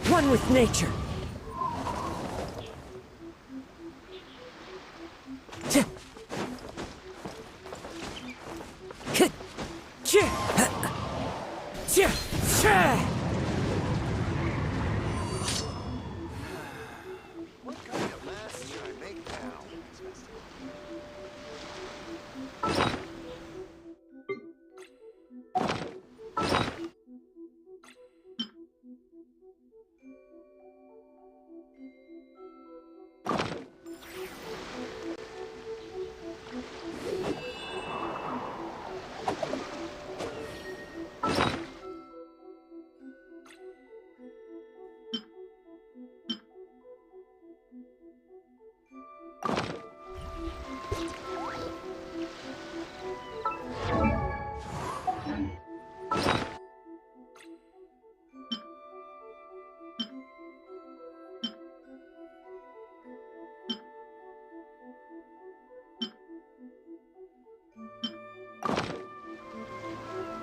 One with nature. What kind of mess should I make now?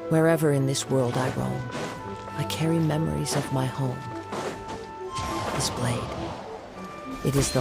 Wherever in this world I roam, I carry memories of my home. This blade, it is the...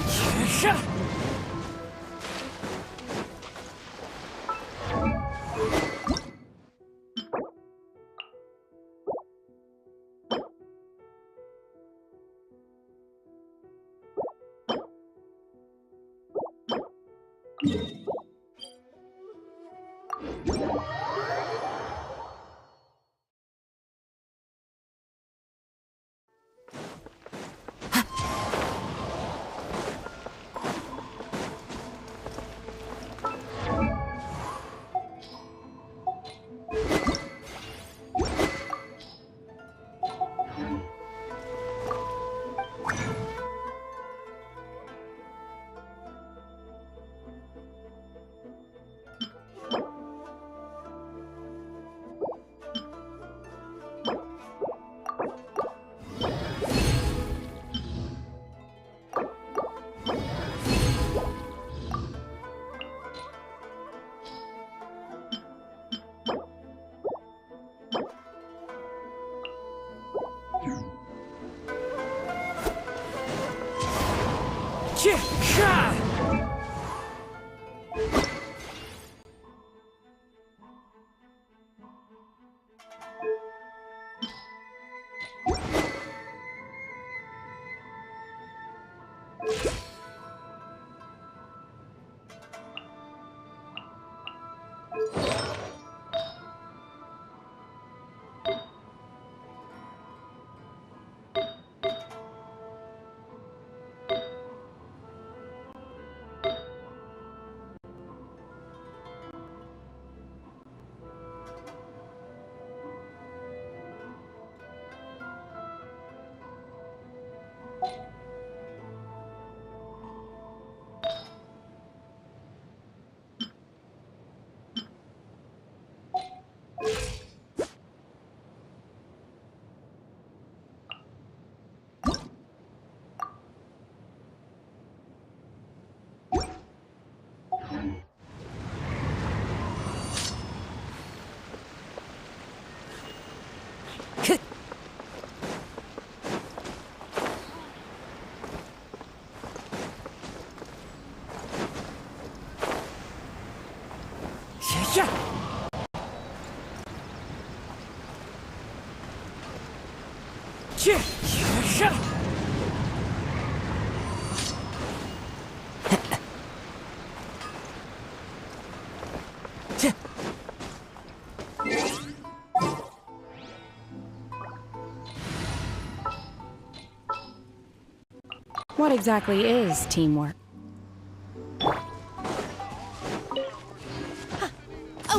What exactly is teamwork?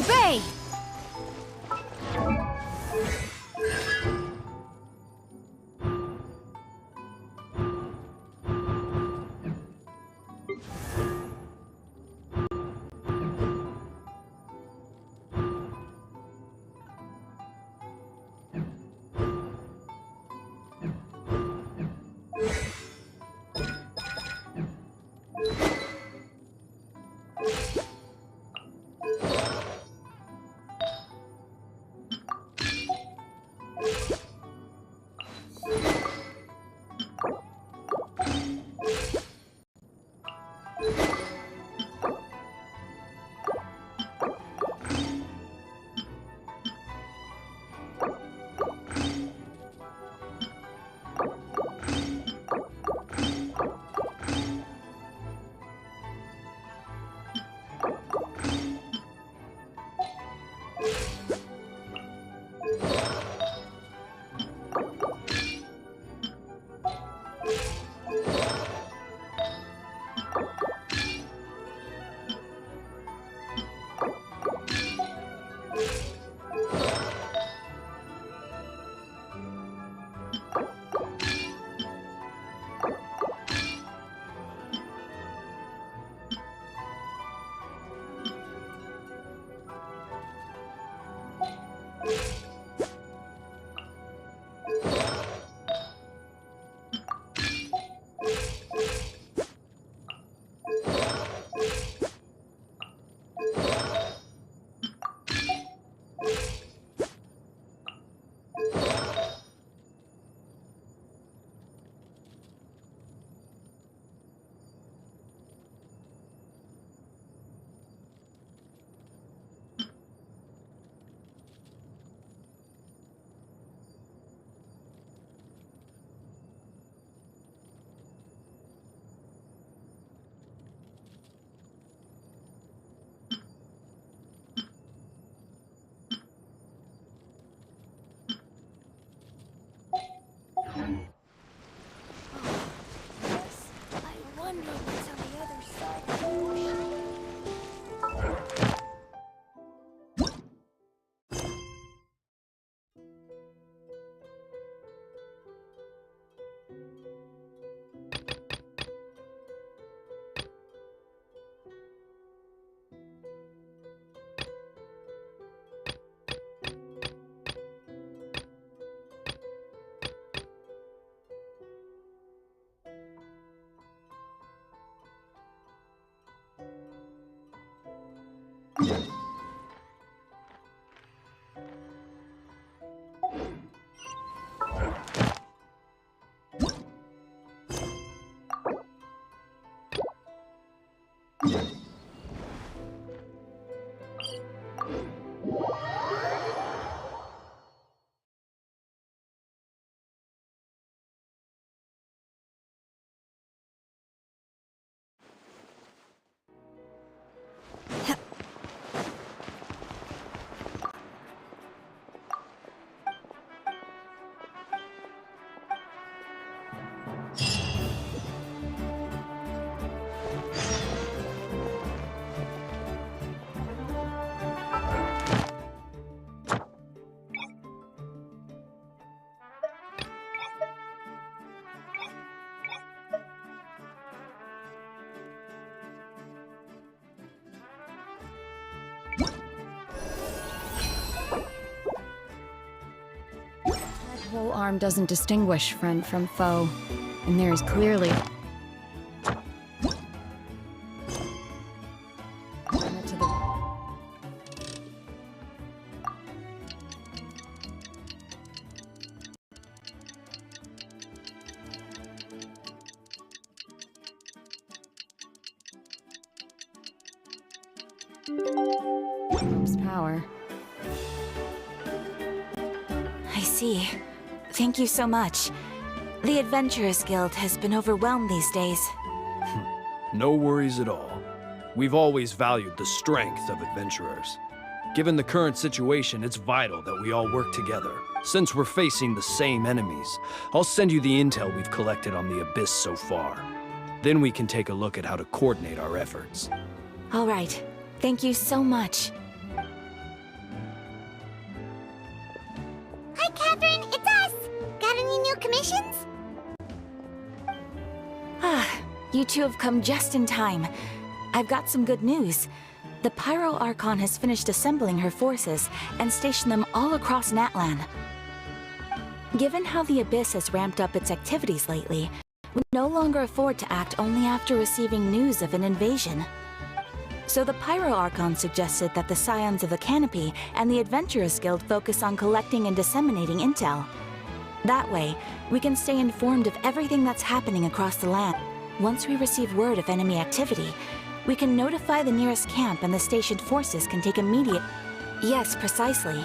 Obey! I wonder what's on the other side of the ocean. Whole arm doesn't distinguish friend from foe, and there is clearly Hope's power. I see. Thank you so much. The Adventurers Guild has been overwhelmed these days. No worries at all. We've always valued the strength of adventurers. Given the current situation, it's vital that we all work together. Since we're facing the same enemies, I'll send you the intel we've collected on the Abyss so far. Then we can take a look at how to coordinate our efforts. All right. Thank you so much. Catherine, it's us! Got any new commissions? You two have come just in time. I've got some good news. The Pyro Archon has finished assembling her forces and stationed them all across Natlan. Given how the Abyss has ramped up its activities lately, we no longer afford to act only after receiving news of an invasion. So the Pyro Archon suggested that the Scions of the Canopy and the Adventurers Guild focus on collecting and disseminating intel. That way, we can stay informed of everything that's happening across the land. Once we receive word of enemy activity, we can notify the nearest camp and the stationed forces can take immediate... Yes, precisely.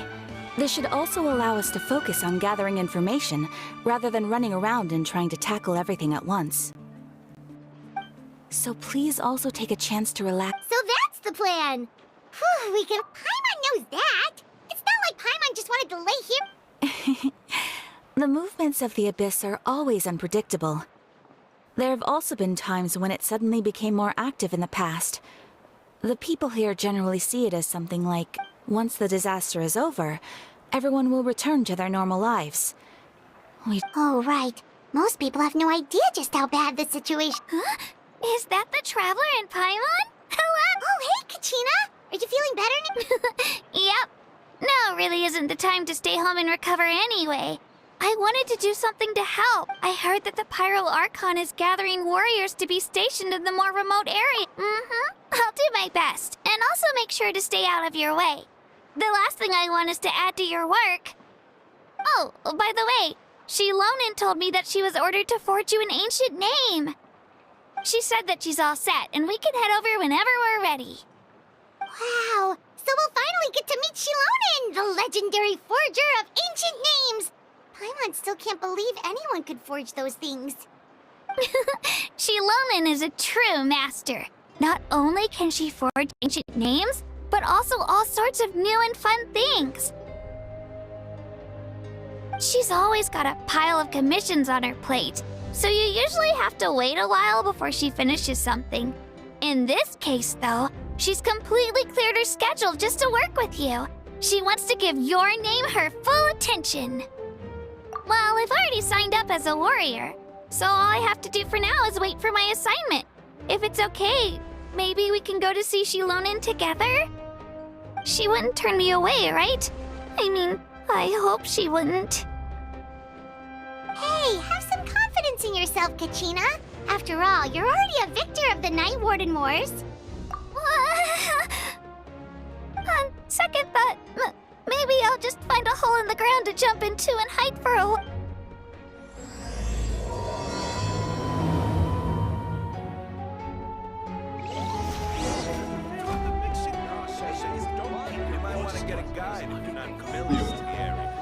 This should also allow us to focus on gathering information, rather than running around and trying to tackle everything at once. So please also take a chance to relax. So that's the plan! Whew, we can... Paimon knows that! It's not like Paimon just wanted to lay here... The movements of the Abyss are always unpredictable. There have also been times when it suddenly became more active in the past. The people here generally see it as something like, once the disaster is over, everyone will return to their normal lives. Oh, right. Most people have no idea just how bad the situation... Huh? Is that the Traveler in Paimon? Hello? Oh, hey, Kachina! Are you feeling better? Yep. Now really isn't the time to stay home and recover anyway. I wanted to do something to help. I heard that the Pyro Archon is gathering warriors to be stationed in the more remote area. I'll do my best, and also make sure to stay out of your way. The last thing I want is to add to your work. Oh, by the way, Shilonin told me that she was ordered to forge you an ancient name. She said that she's all set, and we can head over whenever we're ready. Wow, so we'll finally get to meet Shilonin, the legendary forger of ancient names. Paimon still can't believe anyone could forge those things. Shilonin is a true master. Not only can she forge ancient names, but also all sorts of new and fun things. She's always got a pile of commissions on her plate, so you usually have to wait a while before she finishes something. In this case, though, she's completely cleared her schedule just to work with you. She wants to give your name her full attention. Well, I've already signed up as a warrior, so all I have to do for now is wait for my assignment. If it's okay, maybe we can go to see Shilonin together? She wouldn't turn me away, right? I mean, I hope she wouldn't. Hey, have some confidence in yourself, Kachina. After all, you're already a victor of the Night Warden Wars. On second thought, maybe I'll just find a hole in the ground to jump into and hide for a while. You might want to get a guide if you're not familiar with the area.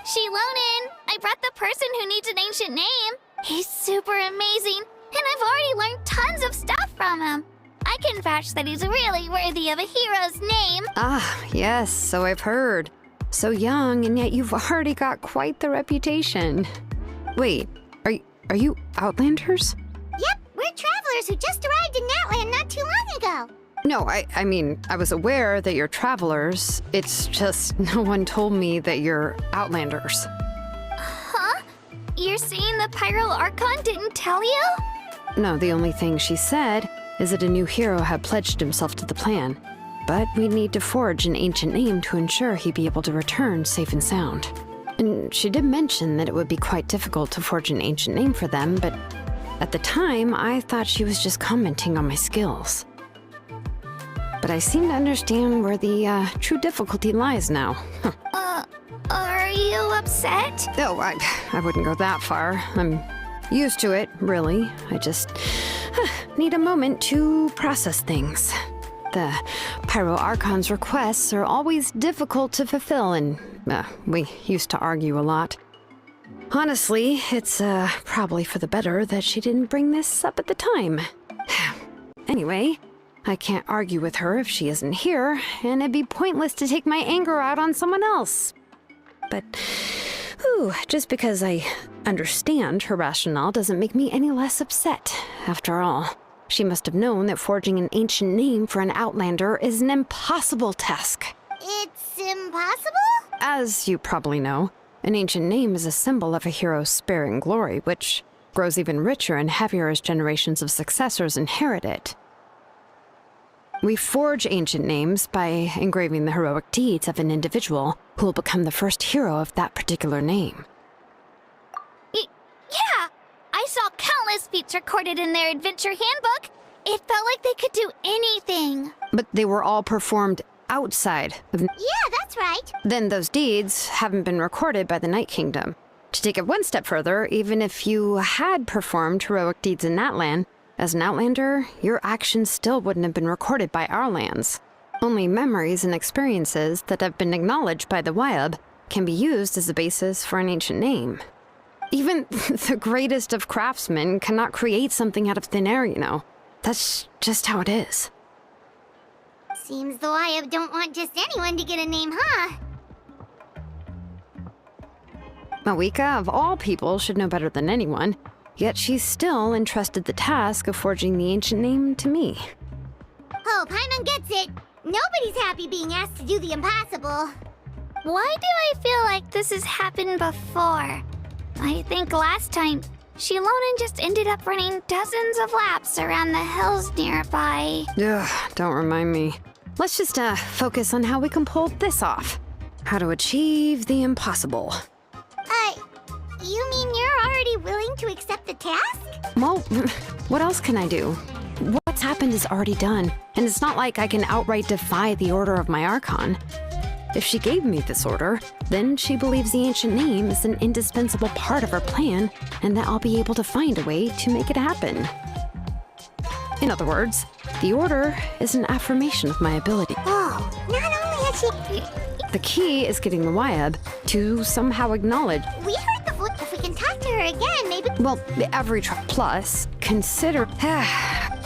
Shilonin, I brought the person who needs an ancient name. He's super amazing, and I've already learned tons of stuff from him. I can vouch that he's really worthy of a hero's name. Ah, yes, so I've heard. So young, and yet you've already got quite the reputation. Wait, are you Outlanders? Yep, we're travelers who just arrived in Natland not too long ago. No, I mean, I was aware that you're travelers. It's just no one told me that you're Outlanders. Huh? You're saying the Pyro Archon didn't tell you? No, the only thing she said is that a new hero had pledged himself to the plan. But we'd need to forge an ancient name to ensure he'd be able to return safe and sound. And she did mention that it would be quite difficult to forge an ancient name for them, but At the time, I thought she was just commenting on my skills. But I seem to understand where the true difficulty lies now. Are you upset? Oh, I wouldn't go that far. I'm used to it, really. I just need a moment to process things. The Pyro Archon's requests are always difficult to fulfill, and we used to argue a lot. Honestly, it's probably for the better that she didn't bring this up at the time. Anyway, I can't argue with her if she isn't here, and it'd be pointless to take my anger out on someone else. But, just because I understand her rationale doesn't make me any less upset. After all, she must have known that forging an ancient name for an Outlander is an impossible task. It's impossible? As you probably know, an ancient name is a symbol of a hero's spirit and glory, which grows even richer and heavier as generations of successors inherit it. We forge ancient names by engraving the heroic deeds of an individual who will become the first hero of that particular name. Yeah! I saw countless feats recorded in their adventure handbook. It felt like they could do anything. But they were all performed outside of... Yeah, that's right. Then those deeds haven't been recorded by the Night Kingdom. To take it one step further, even if you had performed heroic deeds in that land, as an Outlander, your actions still wouldn't have been recorded by our lands. Only memories and experiences that have been acknowledged by the Wyab can be used as a basis for an ancient name. Even the greatest of craftsmen cannot create something out of thin air, you know. That's just how it is. Seems the Wyab don't want just anyone to get a name, huh? Mawika, of all people, should know better than anyone. Yet she's still entrusted the task of forging the ancient name to me. Oh, Paimon gets it. Nobody's happy being asked to do the impossible. Why do I feel like this has happened before? I think last time, Shilonen just ended up running dozens of laps around the hills nearby. Ugh, don't remind me. Let's just focus on how we can pull this off. How to achieve the impossible. You mean you're already willing to accept the task? Well, what else can I do? What's happened is already done, and it's not like I can outright defy the order of my Archon. If she gave me this order, then she believes the ancient name is an indispensable part of her plan, and that I'll be able to find a way to make it happen. In other words, the order is an affirmation of my ability. Oh, not only has she... The key is getting the Wyab to somehow acknowledge... We heard the voice. If we can talk to her again, maybe... Well, every plus, consider...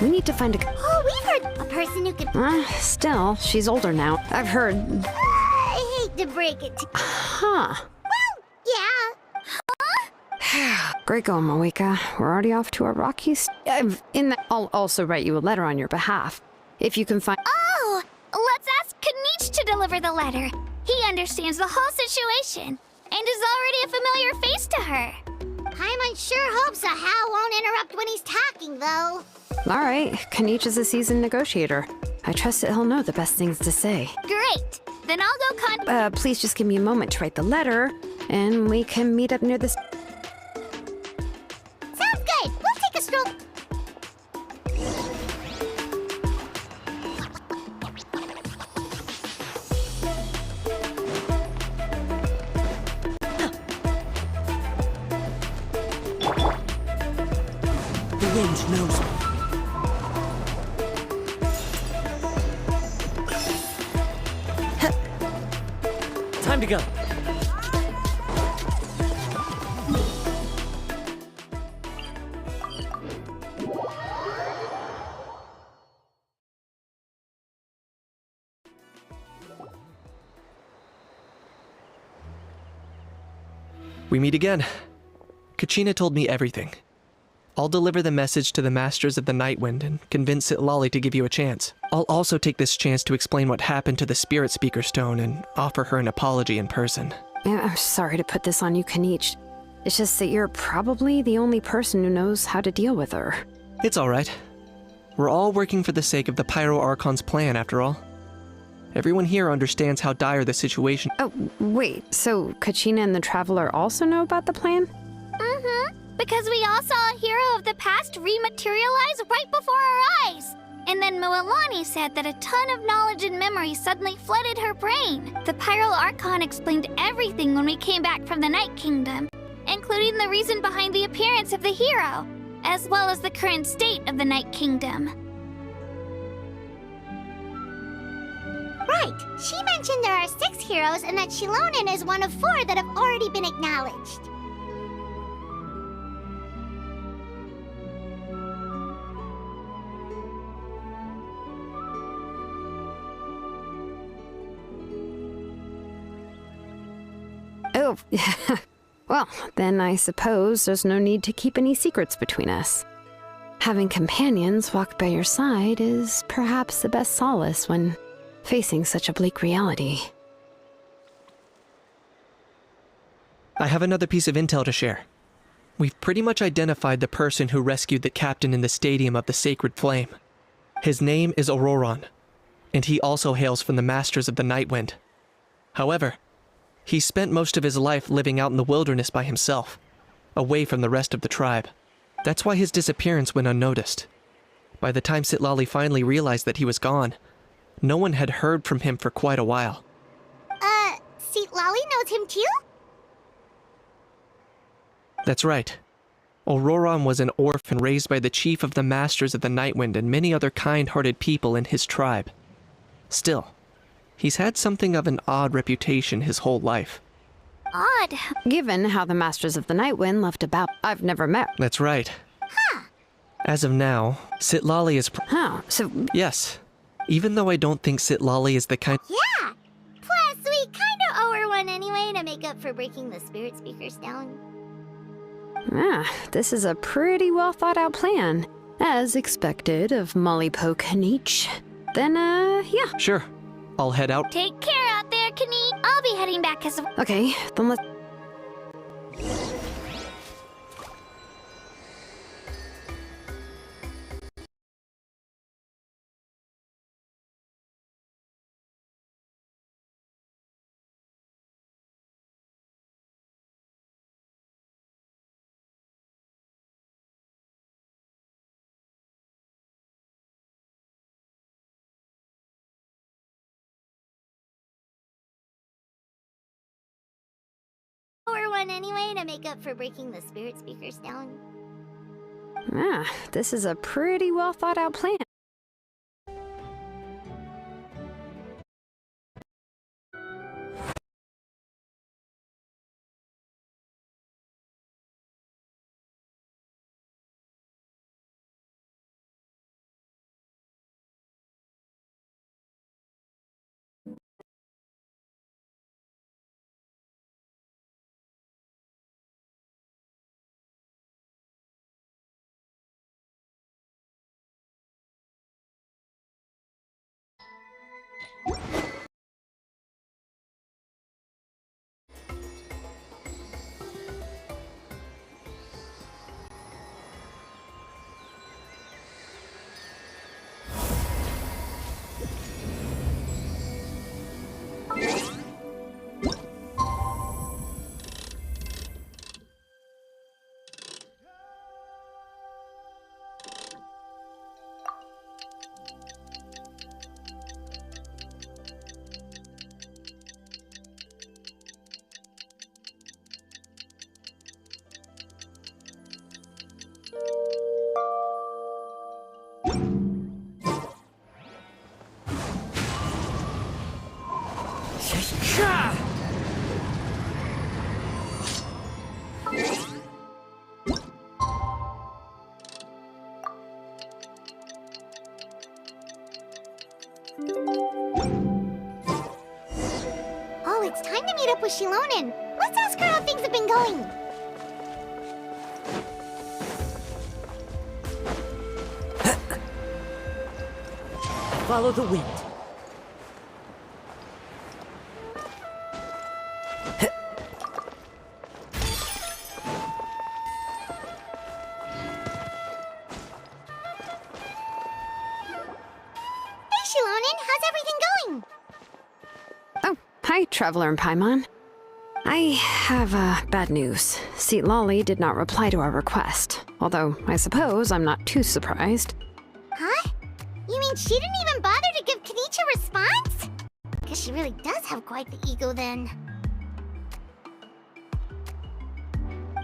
we need to find a... Oh, we've heard a person who could... Still, she's older now. I've heard... I hate to break it to... Huh. Well, yeah. Great going, Mawika. We're already off to a rocky I'll also write you a letter on your behalf. If you can find... Oh, let's ask Kanich to deliver the letter. He understands the whole situation and is already a familiar face to her. Paimon sure hopes a Hal won't interrupt when he's talking, though. All right, Kanich is a seasoned negotiator. I trust that he'll know the best things to say. Great. Then I'll go Please just give me a moment to write the letter, and we can meet up near this... Sounds good. We'll take a stroll. The wind knows me. Time to go. We meet again. Kachina told me everything. I'll deliver the message to the Masters of the Nightwind and convince Sitlali to give you a chance. I'll also take this chance to explain what happened to the Spirit Speaker Stone and offer her an apology in person. I'm sorry to put this on you, Kanich. It's just that you're probably the only person who knows how to deal with her. It's all right. We're all working for the sake of the Pyro Archon's plan, after all. Everyone here understands how dire the situation... Oh, wait, so Kachina and the Traveler also know about the plan? Mm-hmm. Because we all saw a hero of the past rematerialize right before our eyes. And then Moalani said that a ton of knowledge and memory suddenly flooded her brain. The Pyro Archon explained everything when we came back from the Night Kingdom, including the reason behind the appearance of the hero, as well as the current state of the Night Kingdom. Right. She mentioned there are 6 heroes and that Shilonen is one of 4 that have already been acknowledged. Oh, well, then I suppose there's no need to keep any secrets between us. Having companions walk by your side is perhaps the best solace when facing such a bleak reality. I have another piece of intel to share. We've pretty much identified the person who rescued the captain in the Stadium of the Sacred Flame. His name is Auroron, and he also hails from the Masters of the Nightwind. However, he spent most of his life living out in the wilderness by himself, away from the rest of the tribe. That's why his disappearance went unnoticed. By the time Citlali finally realized that he was gone, no one had heard from him for quite a while. Citlali knows him too? That's right. Auroron was an orphan raised by the chief of the Masters of the Nightwind and many other kind-hearted people in his tribe. Still, he's had something of an odd reputation his whole life. Odd. Given how the Masters of the Nightwind left about, I've never met. That's right. As of now, Citlali is So Yes. Even though I don't think Citlali is the kind— Yeah! Plus, we kinda owe her one anyway to make up for breaking the spirit speakers down. This is a pretty well thought out plan. As expected of Molly Poke Nietzsche. Then, yeah. Sure. I'll head out. Take care out there, Kani. I'll be heading back as well. Okay, then let's... Or one anyway to make up for breaking the spirit speakers down. This is a pretty well thought out plan. Oh, it's time to meet up with Shilonen. Let's ask her how things have been going. Follow the wind. Hey, Shilonen, how's everything going? Oh, hi, Traveler and Paimon. I have bad news. Seat Lolly did not reply to our request. Although, I suppose I'm not too surprised. Huh? You mean she didn't even bother to give Kenichi a response? Guess she really does have quite the ego then.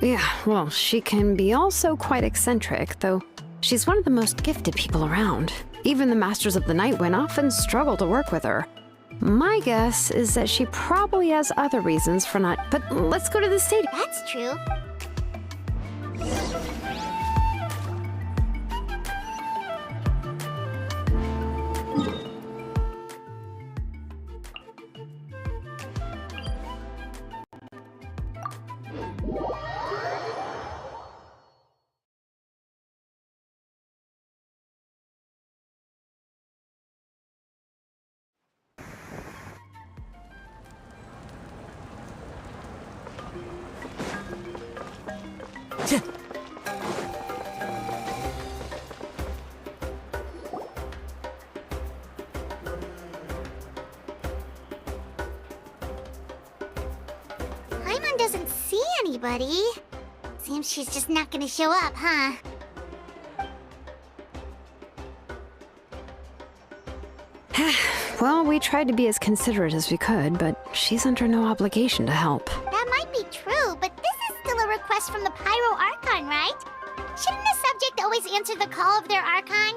Yeah, well, she can be also quite eccentric, though she's one of the most gifted people around. Even the Masters of the Nightwind often struggle to work with her. My guess is that she probably has other reasons for not. But let's go to the stadium. That's true. Paimon doesn't see anybody. Seems she's just not gonna show up, huh? Well, we tried to be as considerate as we could, but she's under no obligation to help. That might be true, but this is still a request from the Pyro Archon, right? Shouldn't the subject always answer the call of their Archon?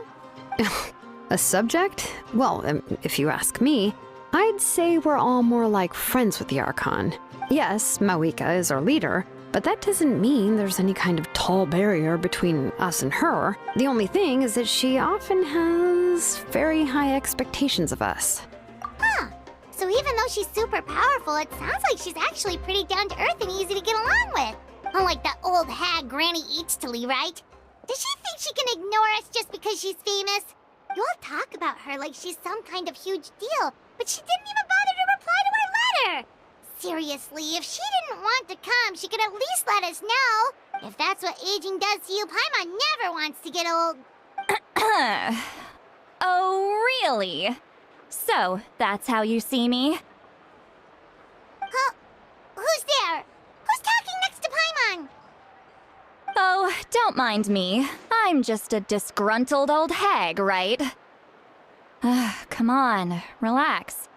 A subject? Well, if you ask me, I'd say we're all more like friends with the Archon. Yes, Mawika is our leader, but that doesn't mean there's any kind of tall barrier between us and her. The only thing is that she often has very high expectations of us. Huh. So even though she's super powerful, it sounds like she's actually pretty down to earth and easy to get along with. Unlike that old hag Granny Eatstily, right? Does she think she can ignore us just because she's famous? You all talk about her like she's some kind of huge deal, but she didn't even bother to reply to our letter! Seriously, if she didn't want to come, she could at least let us know. If that's what aging does to you, Paimon never wants to get old. Oh, really? So, that's how you see me? Huh? Who's there? Who's talking next to Paimon? Oh, don't mind me. I'm just a disgruntled old hag, right? Come on, relax.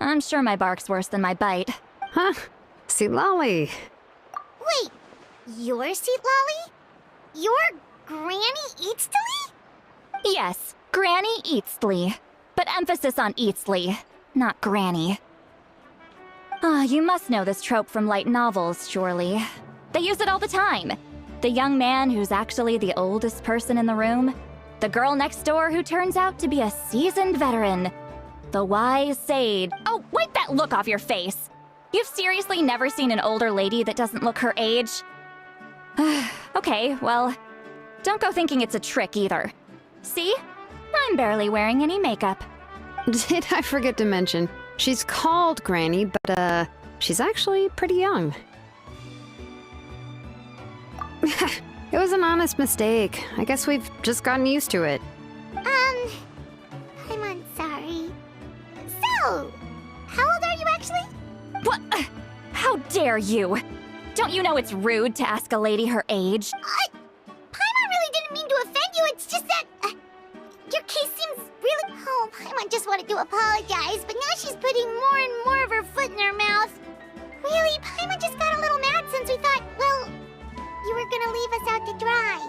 I'm sure my bark's worse than my bite. Huh? See, Lolly. Wait, you're Seat Lolly? You're Granny Eatstily? Yes, Granny Eatsley. But emphasis on Eatsley, not Granny. You must know this trope from light novels, surely. They use it all the time. The young man who's actually the oldest person in the room. The girl next door who turns out to be a seasoned veteran. The wise sage. Oh, wipe that look off your face! You've seriously never seen an older lady that doesn't look her age? Okay, well, don't go thinking it's a trick either. See? I'm barely wearing any makeup. Did I forget to mention, she's called Granny, but, she's actually pretty young. It was an honest mistake. I guess we've just gotten used to it. I'm sorry. So, how old are you actually? What? How dare you? Don't you know it's rude to ask a lady her age? Paimon really didn't mean to offend you, it's just that... your case seems really... Oh, Paimon just wanted to apologize, but now she's putting more and more of her foot in her mouth. Really, Paimon just got a little mad since we thought, well, you were gonna leave us out to dry.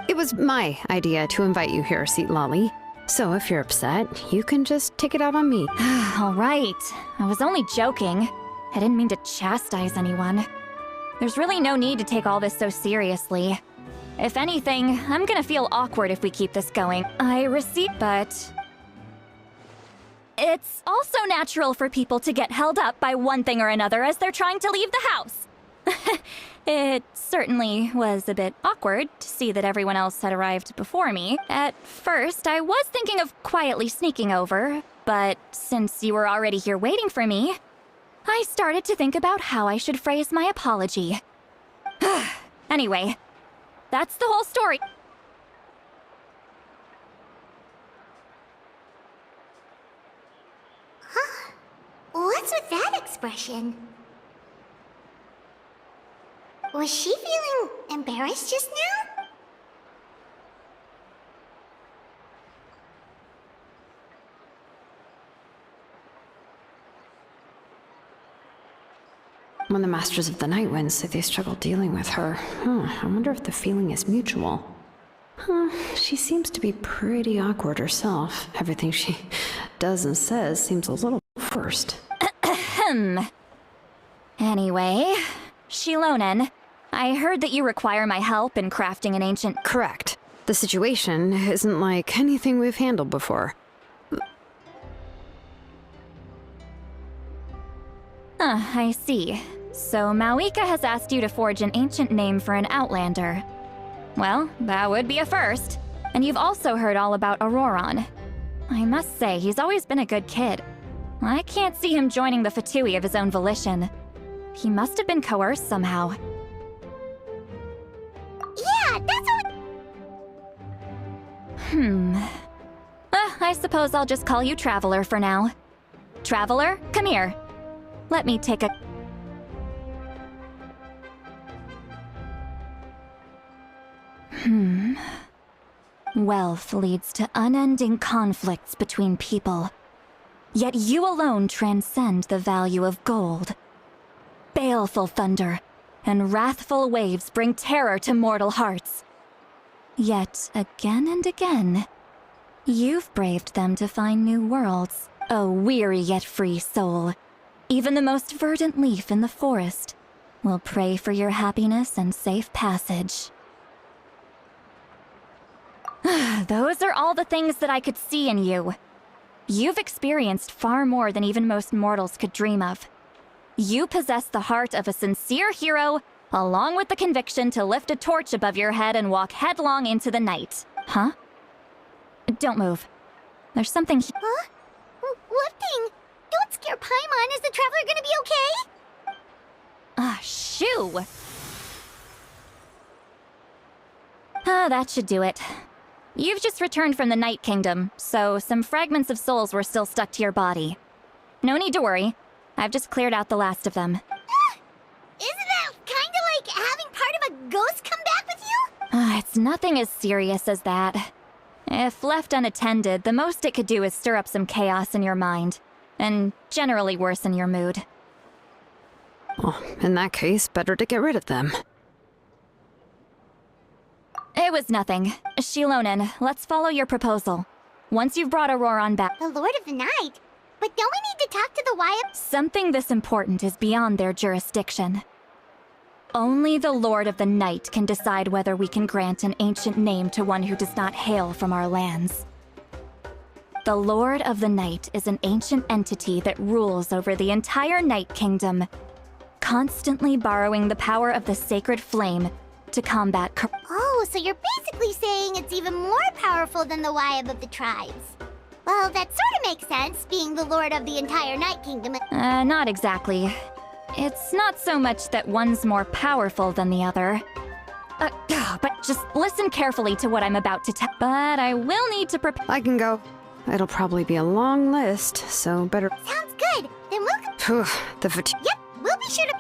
It was my idea to invite you here, Seat Lolly. So if you're upset, you can just take it out on me. All right. I was only joking. I didn't mean to chastise anyone. There's really no need to take all this so seriously. If anything, I'm gonna feel awkward if we keep this going. But... it's also natural for people to get held up by one thing or another as they're trying to leave the house. It certainly was a bit awkward to see that everyone else had arrived before me. At first, I was thinking of quietly sneaking over, but since you were already here waiting for me, I started to think about how I should phrase my apology. Anyway, that's the whole story. What's with that expression? expression. Was she feeling embarrassed just now? When the Masters of the Night Wind say they struggle dealing with her, I wonder if the feeling is mutual. She seems to be pretty awkward herself. Everything she does and says seems a little forced. Anyway, Shilonen, I heard that you require my help in crafting an ancient... Correct. The situation isn't like anything we've handled before. I see. So Mawika has asked you to forge an ancient name for an Outlander. Well, that would be a first. And you've also heard all about Auroron. I must say, he's always been a good kid. I can't see him joining the Fatui of his own volition. He must have been coerced somehow. Yeah, that's what... I suppose I'll just call you Traveler for now. Traveler, come here. Let me take a... Wealth leads to unending conflicts between people. Yet you alone transcend the value of gold. Baleful thunder and wrathful waves bring terror to mortal hearts. Yet, again and again, you've braved them to find new worlds. O weary yet free soul. Even the most verdant leaf in the forest will pray for your happiness and safe passage. Those are all the things that I could see in you. You've experienced far more than even most mortals could dream of. You possess the heart of a sincere hero, along with the conviction to lift a torch above your head and walk headlong into the night. Huh? Don't move. There's something Huh? What thing? Don't scare Paimon. Is the Traveler gonna be okay? Shoo! That should do it. You've just returned from the Night Kingdom, so some fragments of souls were still stuck to your body. No need to worry. I've just cleared out the last of them. Isn't that kinda like having part of a ghost come back with you? It's nothing as serious as that. If left unattended, the most it could do is stir up some chaos in your mind, and generally worsen your mood. Well, in that case, better to get rid of them. It was nothing. Shilonen, let's follow your proposal. Once you've brought Auroron back... The Lord of the Night? But don't we need to talk to the Wyatt? Something this important is beyond their jurisdiction. Only the Lord of the Night can decide whether we can grant an ancient name to one who does not hail from our lands. The Lord of the Night is an ancient entity that rules over the entire Night Kingdom, constantly borrowing the power of the sacred flame to combat Oh, so you're basically saying it's even more powerful than the Wyatt of the tribes. Well, that sort of makes sense, being the Lord of the entire Night Kingdom. Not exactly. It's not so much that one's more powerful than the other. But just listen carefully to what I'm about to tell. But I will need to prepare. I can go. It'll probably be a long list, so better... Sounds good. Then we'll... Phew, the fatigue... Yep, we'll be sure to...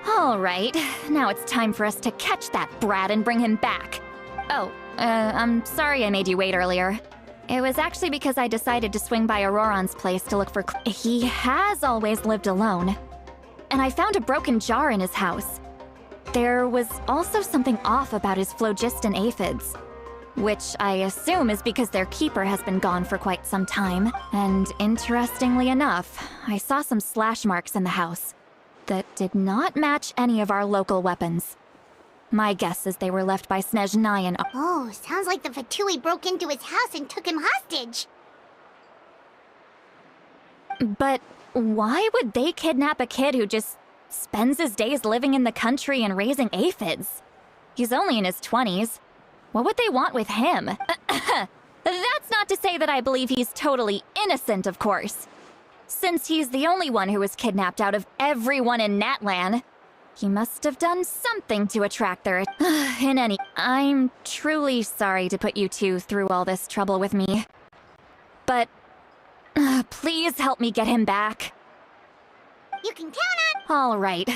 All right, now it's time for us to catch that brat and bring him back. Oh, I'm sorry I made you wait earlier. It was actually because I decided to swing by Auroron's place to look for... He has always lived alone. And I found a broken jar in his house. There was also something off about his phlogiston aphids, which I assume is because their keeper has been gone for quite some time. And interestingly enough, I saw some slash marks in the house that did not match any of our local weapons. My guess is they were left by Snezhnaya. Oh, sounds like the Fatui broke into his house and took him hostage. But why would they kidnap a kid who just spends his days living in the country and raising aphids? He's only in his 20s. What would they want with him? That's not to say that I believe he's totally innocent, of course. Since he's the only one who was kidnapped out of everyone in Natlan, he must have done something to attract their... I'm truly sorry to put you two through all this trouble with me. But Please help me get him back. You can count All right.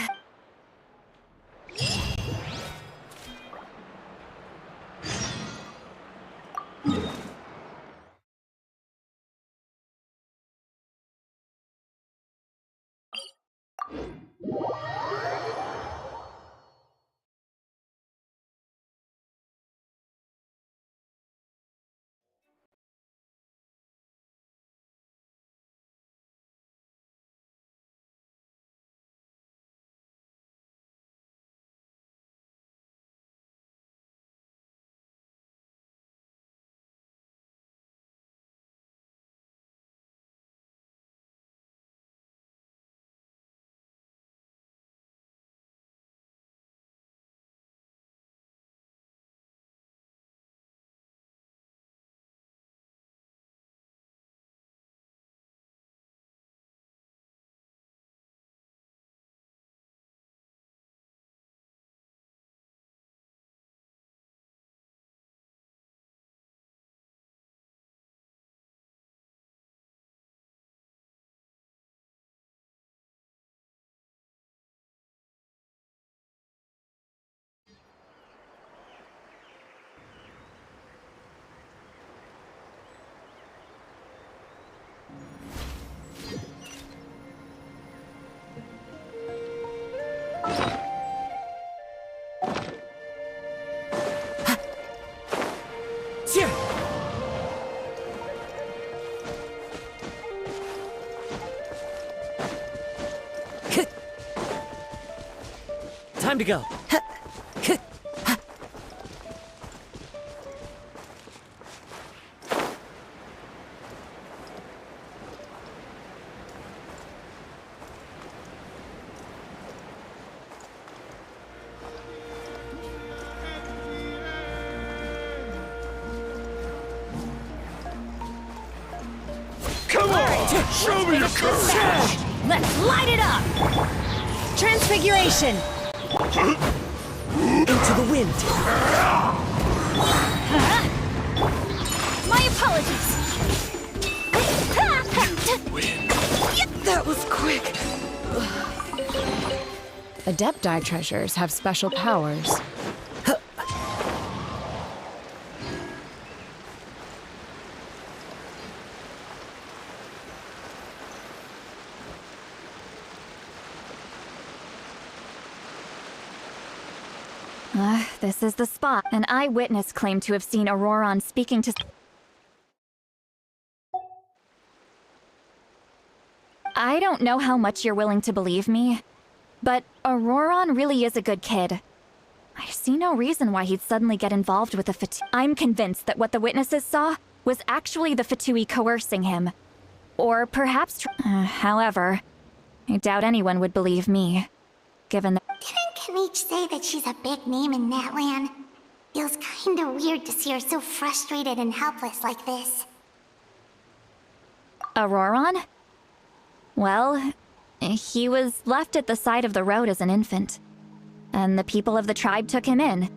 Time to go. Come on! Show me your courage! Let's light it up! Transfiguration! Into the wind. My apologies. That was quick. Adepti treasures have special powers. This is the spot. An eyewitness claimed to have seen Auroron speaking to... I don't know how much you're willing to believe me, but Auroron really is a good kid. I see no reason why he'd suddenly get involved with the Fatui. I'm convinced that what the witnesses saw was actually the Fatui coercing him. Or perhaps... however, I doubt anyone would believe me, given that... Didn't Kanich say that she's a big name in Natlan? Feels kinda weird to see her so frustrated and helpless like this. Auroron? Well, he was left at the side of the road as an infant, and the people of the tribe took him in.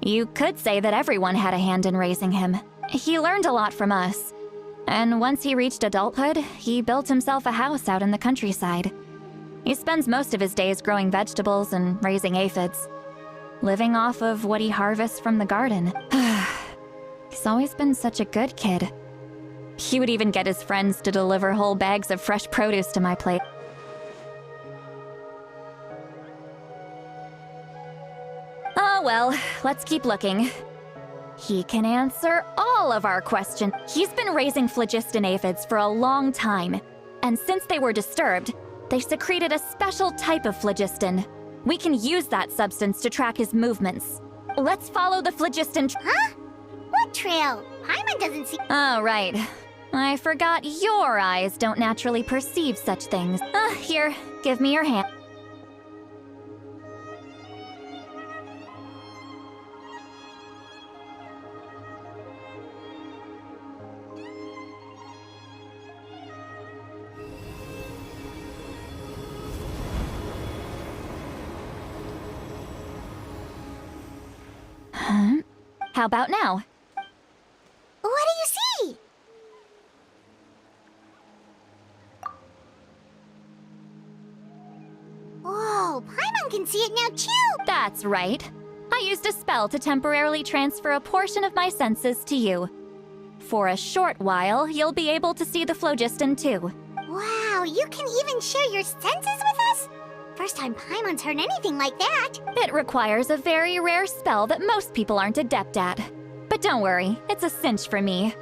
You could say that everyone had a hand in raising him. He learned a lot from us, and once he reached adulthood, he built himself a house out in the countryside. He spends most of his days growing vegetables and raising aphids, living off of what he harvests from the garden. He's always been such a good kid. He would even get his friends to deliver whole bags of fresh produce to my plate. Oh well, let's keep looking. He can answer all of our questions. He's been raising phlogiston aphids for a long time, and since they were disturbed, they secreted a special type of phlogiston. We can use that substance to track his movements. Let's follow the phlogiston. Huh? What trail? Paimon doesn't see. Oh, right. I forgot your eyes don't naturally perceive such things. Here, give me your hand. Huh? How about now? What do you see? Oh, Paimon can see it now too! That's right. I used a spell to temporarily transfer a portion of my senses to you. For a short while, you'll be able to see the phlogiston too. Wow, you can even share your senses with us? First time Paimon's heard anything like that. It requires a very rare spell that most people aren't adept at. But don't worry, it's a cinch for me.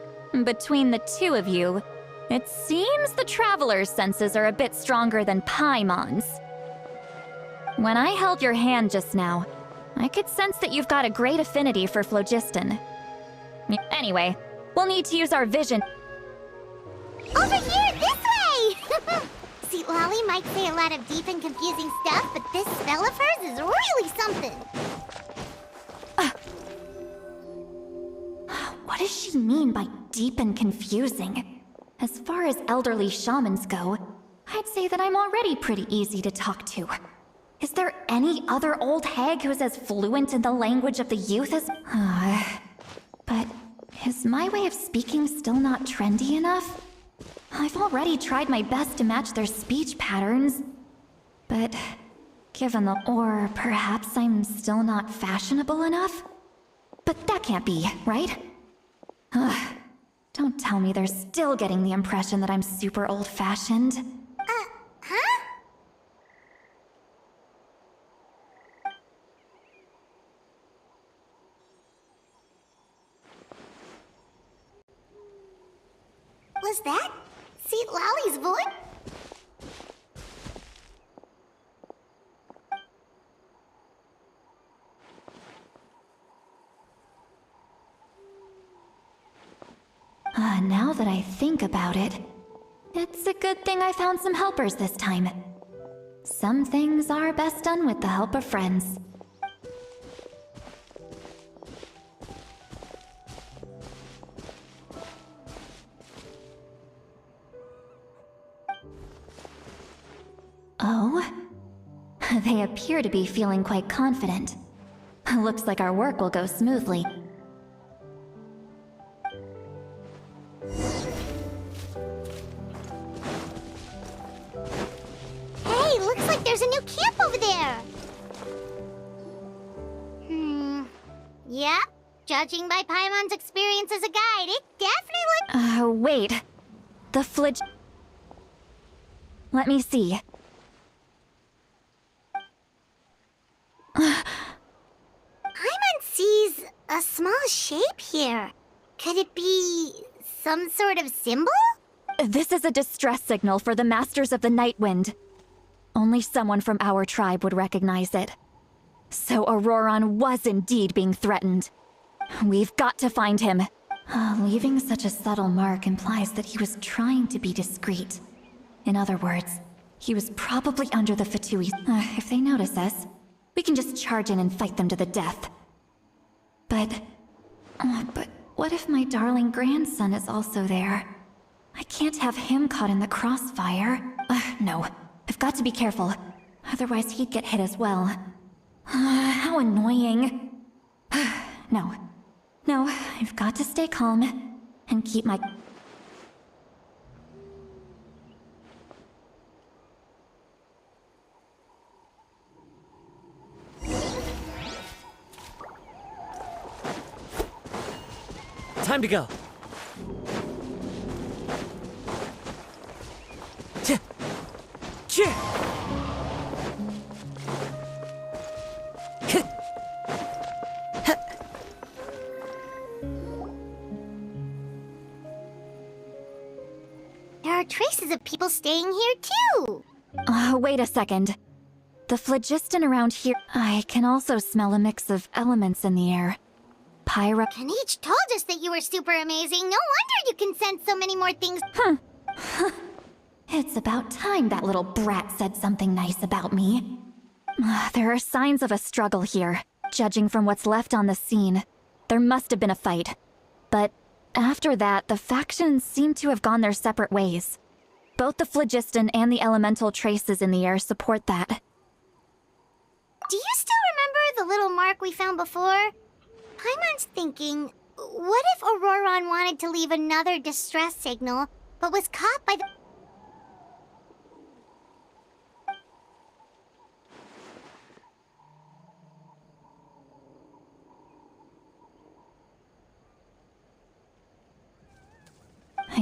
Between the two of you, it seems the Traveler's senses are a bit stronger than Paimon's. When I held your hand just now, I could sense that you've got a great affinity for phlogiston. Anyway, we'll need to use our vision. Over here, this way! See, Lolly might say a lot of deep and confusing stuff, but this spell of hers is really something. What does she mean by deep and confusing? As far as elderly shamans go, I'd say that I'm already pretty easy to talk to. Is there any other old hag who's as fluent in the language of the youth as... But is my way of speaking still not trendy enough? I've already tried my best to match their speech patterns. But given the... Or perhaps I'm still not fashionable enough? But that can't be, right? Don't tell me they're still getting the impression that I'm super old-fashioned. Huh? Was that Seat Lolly's voice? Now that I think about it, it's a good thing I found some helpers this time. Some things are best done with the help of friends. Oh? They appear to be feeling quite confident. Looks like our work will go smoothly. Hey, looks like there's a new camp over there! Yep. Judging by Paimon's experience as a guide, it definitely looks... Wait. The flig... Let me see. Paimon sees a small shape here. Could it be some sort of symbol? This is a distress signal for the Masters of the Night Wind. Only someone from our tribe would recognize it. So Auroron was indeed being threatened. We've got to find him. Leaving such a subtle mark implies that he was trying to be discreet. In other words, he was probably under the Fatui. If they notice us, we can just charge in and fight them to the death. But what if my darling grandson is also there? I can't have him caught in the crossfire. No, I've got to be careful. Otherwise he'd get hit as well. How annoying. No, I've got to stay calm and keep my... Time to go. There are traces of people staying here too. Wait a second. The phlogiston around here... I can also smell a mix of elements in the air. Pyro... Kanich told us that you were super amazing. No wonder you can sense so many more things. It's about time that little brat said something nice about me. There are signs of a struggle here. Judging from what's left on the scene, there must have been a fight. But after that, the factions seem to have gone their separate ways. Both the phlogiston and the elemental traces in the air support that. Do you still remember the little mark we found before? Paimon's thinking, what if Auroron wanted to leave another distress signal, but was caught by the...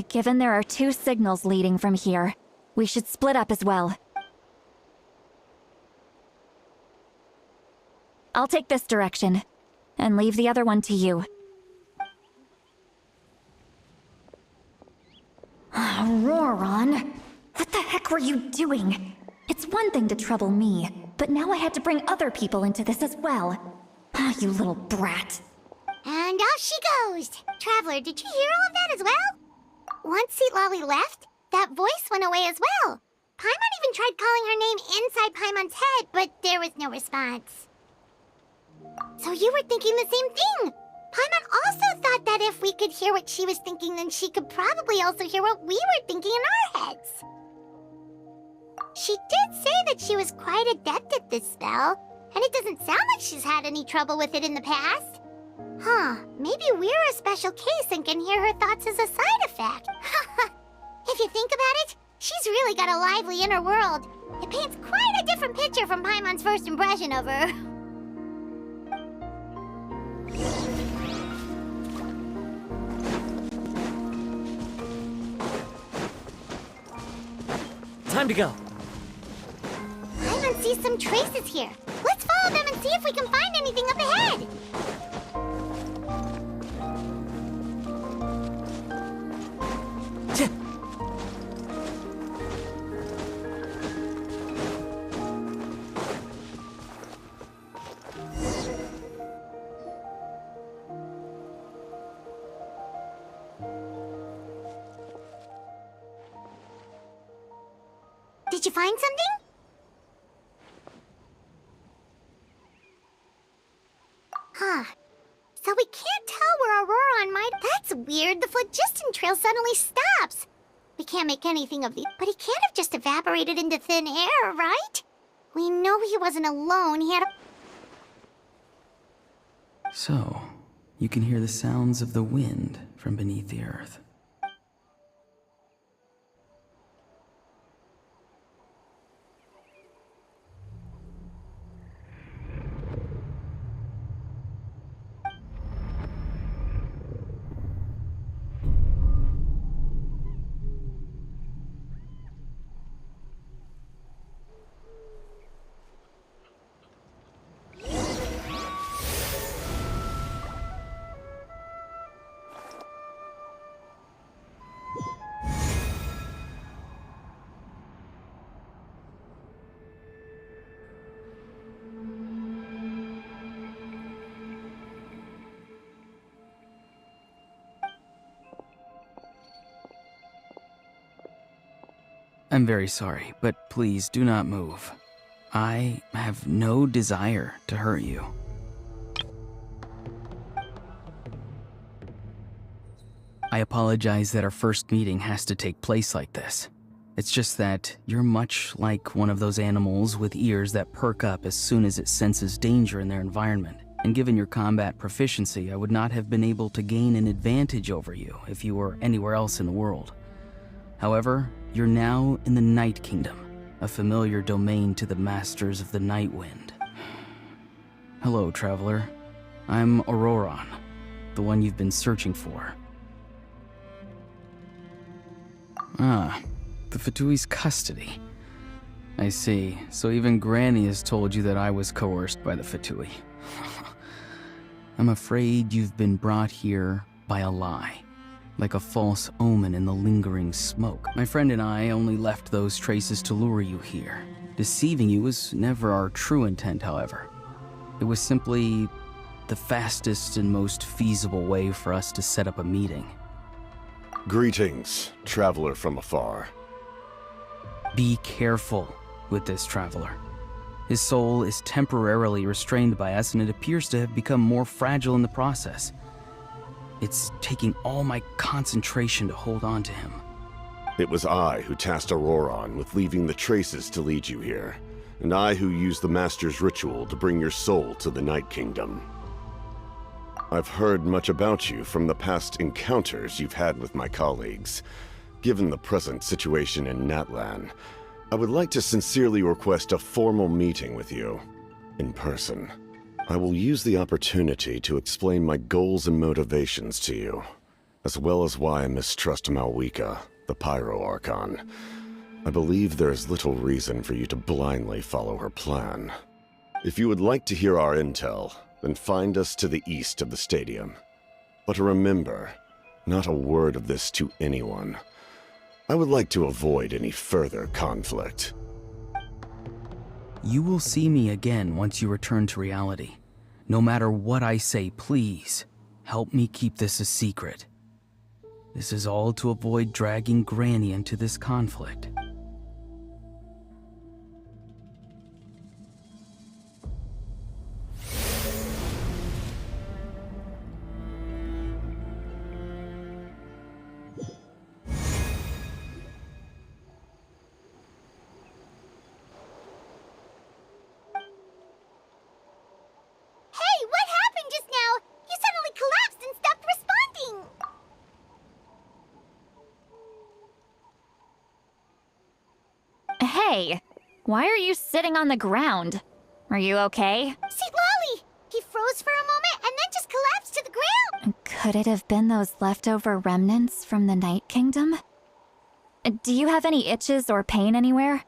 Given there are 2 signals leading from here, we should split up as well. I'll take this direction, and leave the other one to you. Roran, what the heck were you doing? It's one thing to trouble me, but now I had to bring other people into this as well. Ah, you little brat. And off she goes! Traveler, did you hear all of that as well? Once Lolly left, that voice went away as well. Paimon even tried calling her name inside Paimon's head, but there was no response. So you were thinking the same thing! Paimon also thought that if we could hear what she was thinking, then she could probably also hear what we were thinking in our heads. She did say that she was quite adept at this spell, and it doesn't sound like she's had any trouble with it in the past. Huh, maybe we're a special case and can hear her thoughts as a side effect. If you think about it, she's really got a lively inner world. It paints quite a different picture from Paimon's first impression of her. Time to go. Paimon sees some traces here. Let's follow them and see if we can find anything up ahead. Did you find something? Huh. So we can't tell where Auroran might... That's weird. The phlogiston trail suddenly stops. We can't make anything of the... But he can't have just evaporated into thin air, right? We know he wasn't alone. He had a... So, you can hear the sounds of the wind from beneath the earth. I'm very sorry, but please do not move. I have no desire to hurt you. I apologize that our first meeting has to take place like this. It's just that you're much like one of those animals with ears that perk up as soon as it senses danger in their environment. And given your combat proficiency, I would not have been able to gain an advantage over you if you were anywhere else in the world. However, you're now in the Night Kingdom, a familiar domain to the Masters of the Night Wind. Hello, traveler. I'm Auroran, the one you've been searching for. Ah, the Fatui's custody. I see. So even Granny has told you that I was coerced by the Fatui. I'm afraid you've been brought here by a lie. Like a false omen in the lingering smoke. My friend and I only left those traces to lure you here. Deceiving you was never our true intent, however. It was simply the fastest and most feasible way for us to set up a meeting. Greetings, traveler from afar. Be careful with this traveler. His soul is temporarily restrained by us, and it appears to have become more fragile in the process. It's taking all my concentration to hold on to him. It was I who tasked Auroran with leaving the traces to lead you here, and I who used the Master's ritual to bring your soul to the Night Kingdom. I've heard much about you from the past encounters you've had with my colleagues. Given the present situation in Natlan, I would like to sincerely request a formal meeting with you, in person. I will use the opportunity to explain my goals and motivations to you. as well as why I mistrust Malwika, the Pyro Archon. I believe there is little reason for you to blindly follow her plan. If you would like to hear our intel, then find us to the east of the stadium. But remember, not a word of this to anyone. I would like to avoid any further conflict. You will see me again once you return to reality. No matter what I say, please, help me keep this a secret. This is all to avoid dragging Granny into this conflict. Hey, why are you sitting on the ground? Are you okay? See, Lolly! He froze for a moment and then just collapsed to the ground! Could it have been those leftover remnants from the Night Kingdom? Do you have any itches or pain anywhere?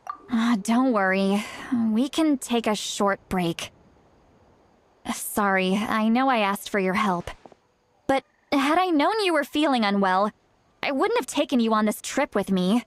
Don't worry. We can take a short break. Sorry, I know I asked for your help. But had I known you were feeling unwell, I wouldn't have taken you on this trip with me.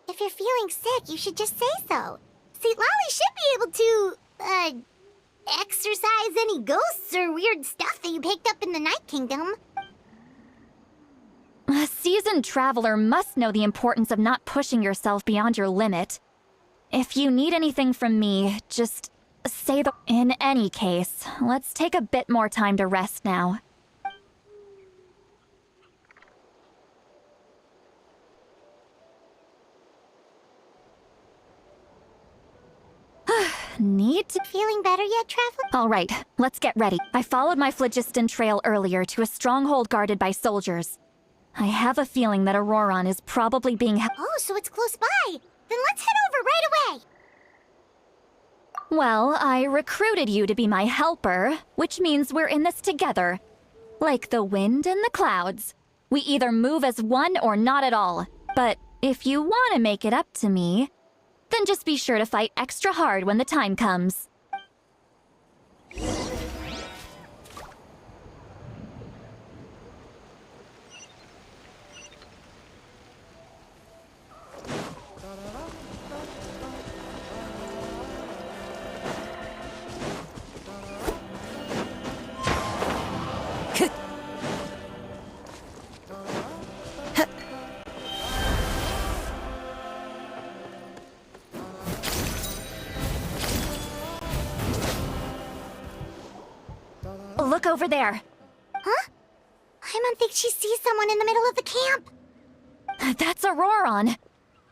If you're feeling sick, you should just say so. See, Lolly should be able to, exorcise any ghosts or weird stuff that you picked up in the Night Kingdom. A seasoned traveler must know the importance of not pushing yourself beyond your limit. If you need anything from me, just say the... In any case, let's take a bit more time to rest now. Need to... Feeling better yet, Traveler? All right, let's get ready. I followed my phlogiston trail earlier to a stronghold guarded by soldiers. I have a feeling that Auroron is probably being... Oh, so it's close by. Then let's head over right away. Well, I recruited you to be my helper, which means we're in this together. Like the wind and the clouds. We either move as one or not at all. But if you want to make it up to me, then just be sure to fight extra hard when the time comes. Look over there. Huh? I don't think she sees someone in the middle of the camp. That's Auroron.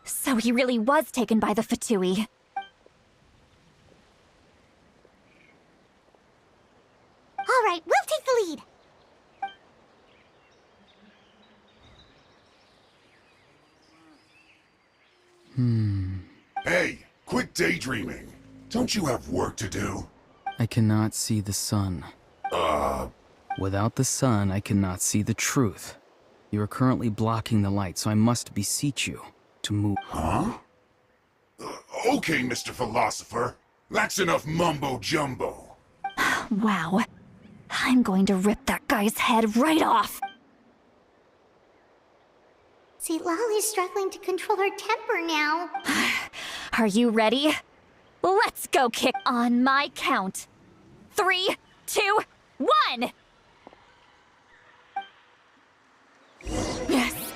So he really was taken by the Fatui. All right, we'll take the lead. Hey, quit daydreaming. Don't you have work to do? I cannot see the sun. Without the sun, I cannot see the truth. You are currently blocking the light, so I must beseech you to move. Huh? Okay, Mr. Philosopher. That's enough mumbo-jumbo. Wow. I'm going to rip that guy's head right off. See, Lolly's struggling to control her temper now. Are you ready? Let's go kick on my count. 3, 2, 1!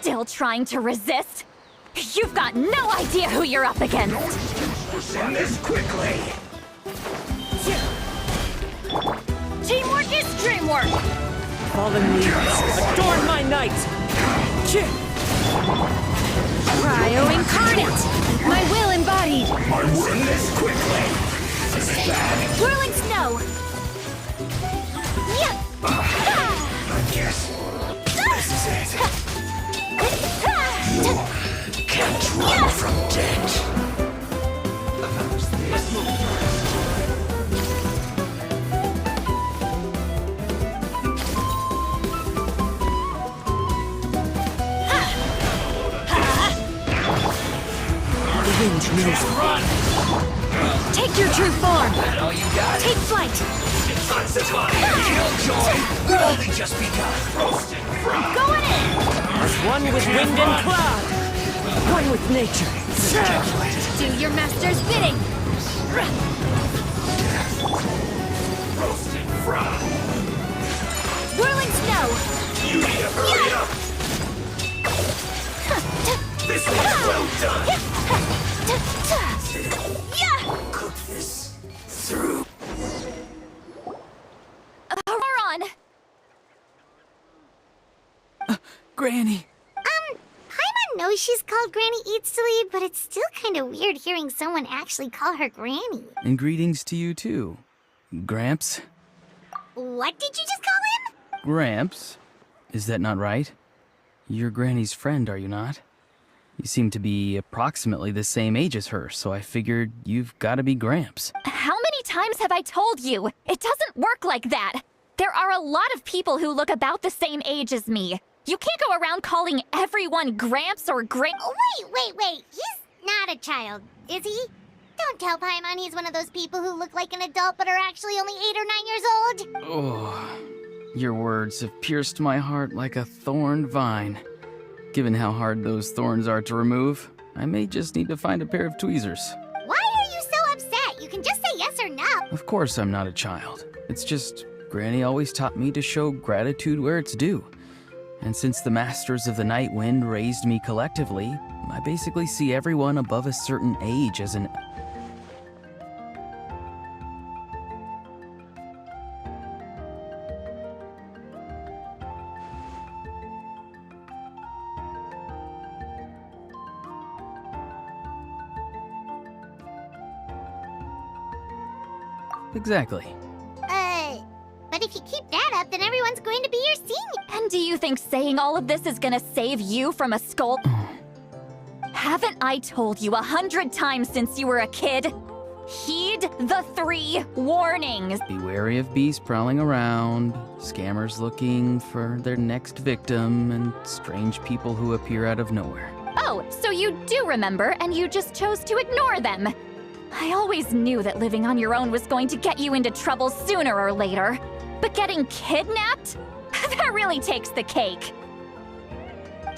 Still trying to resist? You've got no idea who you're up against! End this quickly! Teamwork is dreamwork! Fallen leaves, adorn my night! Cryo incarnate! My will embodied! I run this quickly! Whirling snow! Yeah. I guess this is it. You can't run from death. The wind knows Run! Take your true form! That all you got? Take flight! Unsupplied! Killjoy! We've only just begun. Roasted fried! Going in! as one with wind and cloud, one with nature. Do your master's bidding! Roasted fried! Whirling snow! You need to hurry up! This one's well done! Cook this through. Auron! Granny! Paimon knows she's called Granny Eats to Lead, but it's still kind of weird hearing someone actually call her Granny. And greetings to you too. Gramps? What did you just call him? Gramps? Is that not right? You're Granny's friend, are you not? You seem to be approximately the same age as her, so I figured you've got to be Gramps. How many times have I told you? It doesn't work like that. There are a lot of people who look about the same age as me. You can't go around calling everyone Gramps or Oh, wait. He's not a child, is he? Don't tell Paimon he's one of those people who look like an adult but are actually only 8 or 9 years old. Oh, your words have pierced my heart like a thorned vine. Given how hard those thorns are to remove, I may just need to find a pair of tweezers. Why are you so upset? You can just say yes or no. Of course I'm not a child. It's just, Granny always taught me to show gratitude where it's due. And since the Masters of the Night Wind raised me collectively, I basically see everyone above a certain age as an... Exactly. But if you keep that up, then everyone's going to be your senior. And do you think saying all of this is gonna save you from a skull? Haven't I told you 100 times since you were a kid? Heed the 3 warnings. Be wary of beasts prowling around, scammers looking for their next victim, and strange people who appear out of nowhere. Oh, so you do remember, and you just chose to ignore them. I always knew that living on your own was going to get you into trouble sooner or later. But getting kidnapped? That really takes the cake.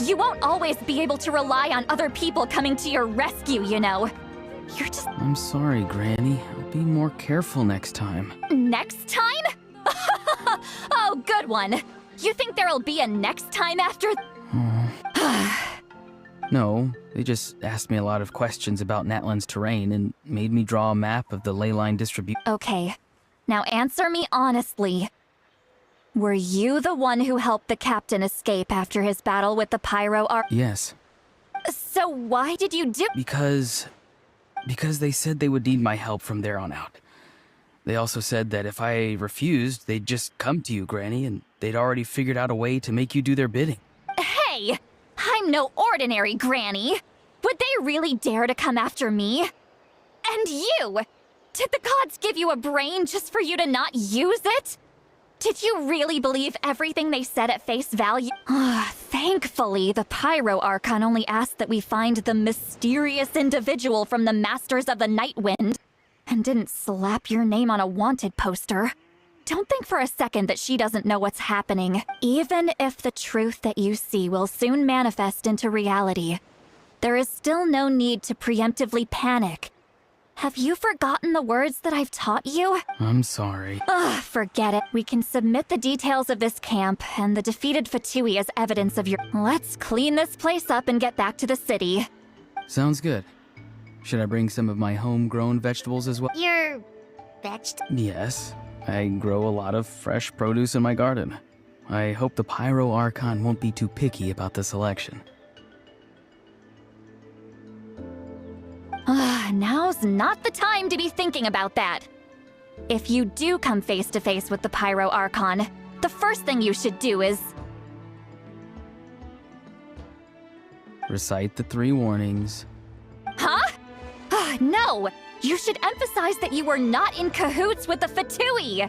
You won't always be able to rely on other people coming to your rescue, you know. You're just... I'm sorry, Granny. I'll be more careful next time. Next time? Oh, good one. You think there'll be a next time after... No, they just asked me a lot of questions about Natlan's terrain and made me draw a map of the ley line distribution. Okay, now answer me honestly. Were you the one who helped the captain escape after his battle with the Pyro Arc? Yes. So why did you do— Because they said they would need my help from there on out. They also said that if I refused, they'd just come to you, Granny, and they'd already figured out a way to make you do their bidding. Hey! I'm no ordinary Granny. Would they really dare to come after me? And you! Did the gods give you a brain just for you to not use it? Did you really believe everything they said at face value? Thankfully, the Pyro Archon only asked that we find the mysterious individual from the Masters of the Night Wind, and didn't slap your name on a wanted poster. Don't think for a second that she doesn't know what's happening. Even if the truth that you see will soon manifest into reality, there is still no need to preemptively panic. Have you forgotten the words that I've taught you? I'm sorry. Forget it. We can submit the details of this camp and the defeated Fatui as evidence of your— Let's clean this place up and get back to the city. Sounds good. Should I bring some of my homegrown vegetables as well? Your vegetables? Yes. I grow a lot of fresh produce in my garden. I hope the Pyro Archon won't be too picky about the selection. Now's not the time to be thinking about that. If you do come face to face with the Pyro Archon, the first thing you should do is... Recite the 3 warnings. Huh? No! You should emphasize that you were not in cahoots with the Fatui!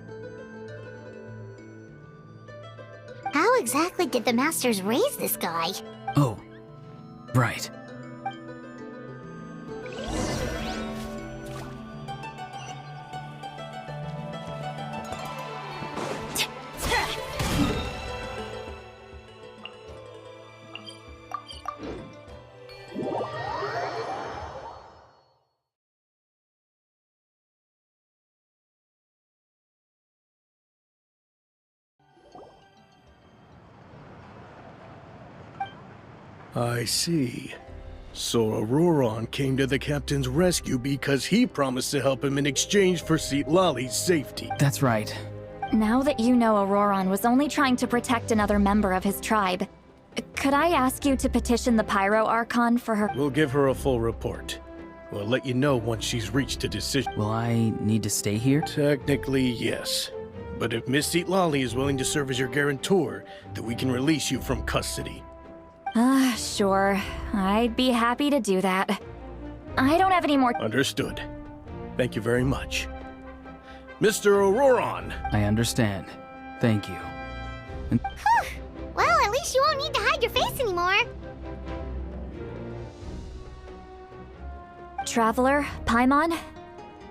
How exactly did the Masters raise this guy? Oh, right. I see. So Auroron came to the captain's rescue because he promised to help him in exchange for Lali's safety. That's right. Now that you know Auroron was only trying to protect another member of his tribe, could I ask you to petition the Pyro Archon for her— We'll give her a full report. We'll let you know once she's reached a decision. Will I need to stay here? Technically, yes. But if Miss Lali is willing to serve as your guarantor, then we can release you from custody. Sure. I'd be happy to do that. I don't have any more— Understood. Thank you very much. Mr. Auroron! I understand. Thank you. Well, at least you won't need to hide your face anymore. Traveler, Paimon,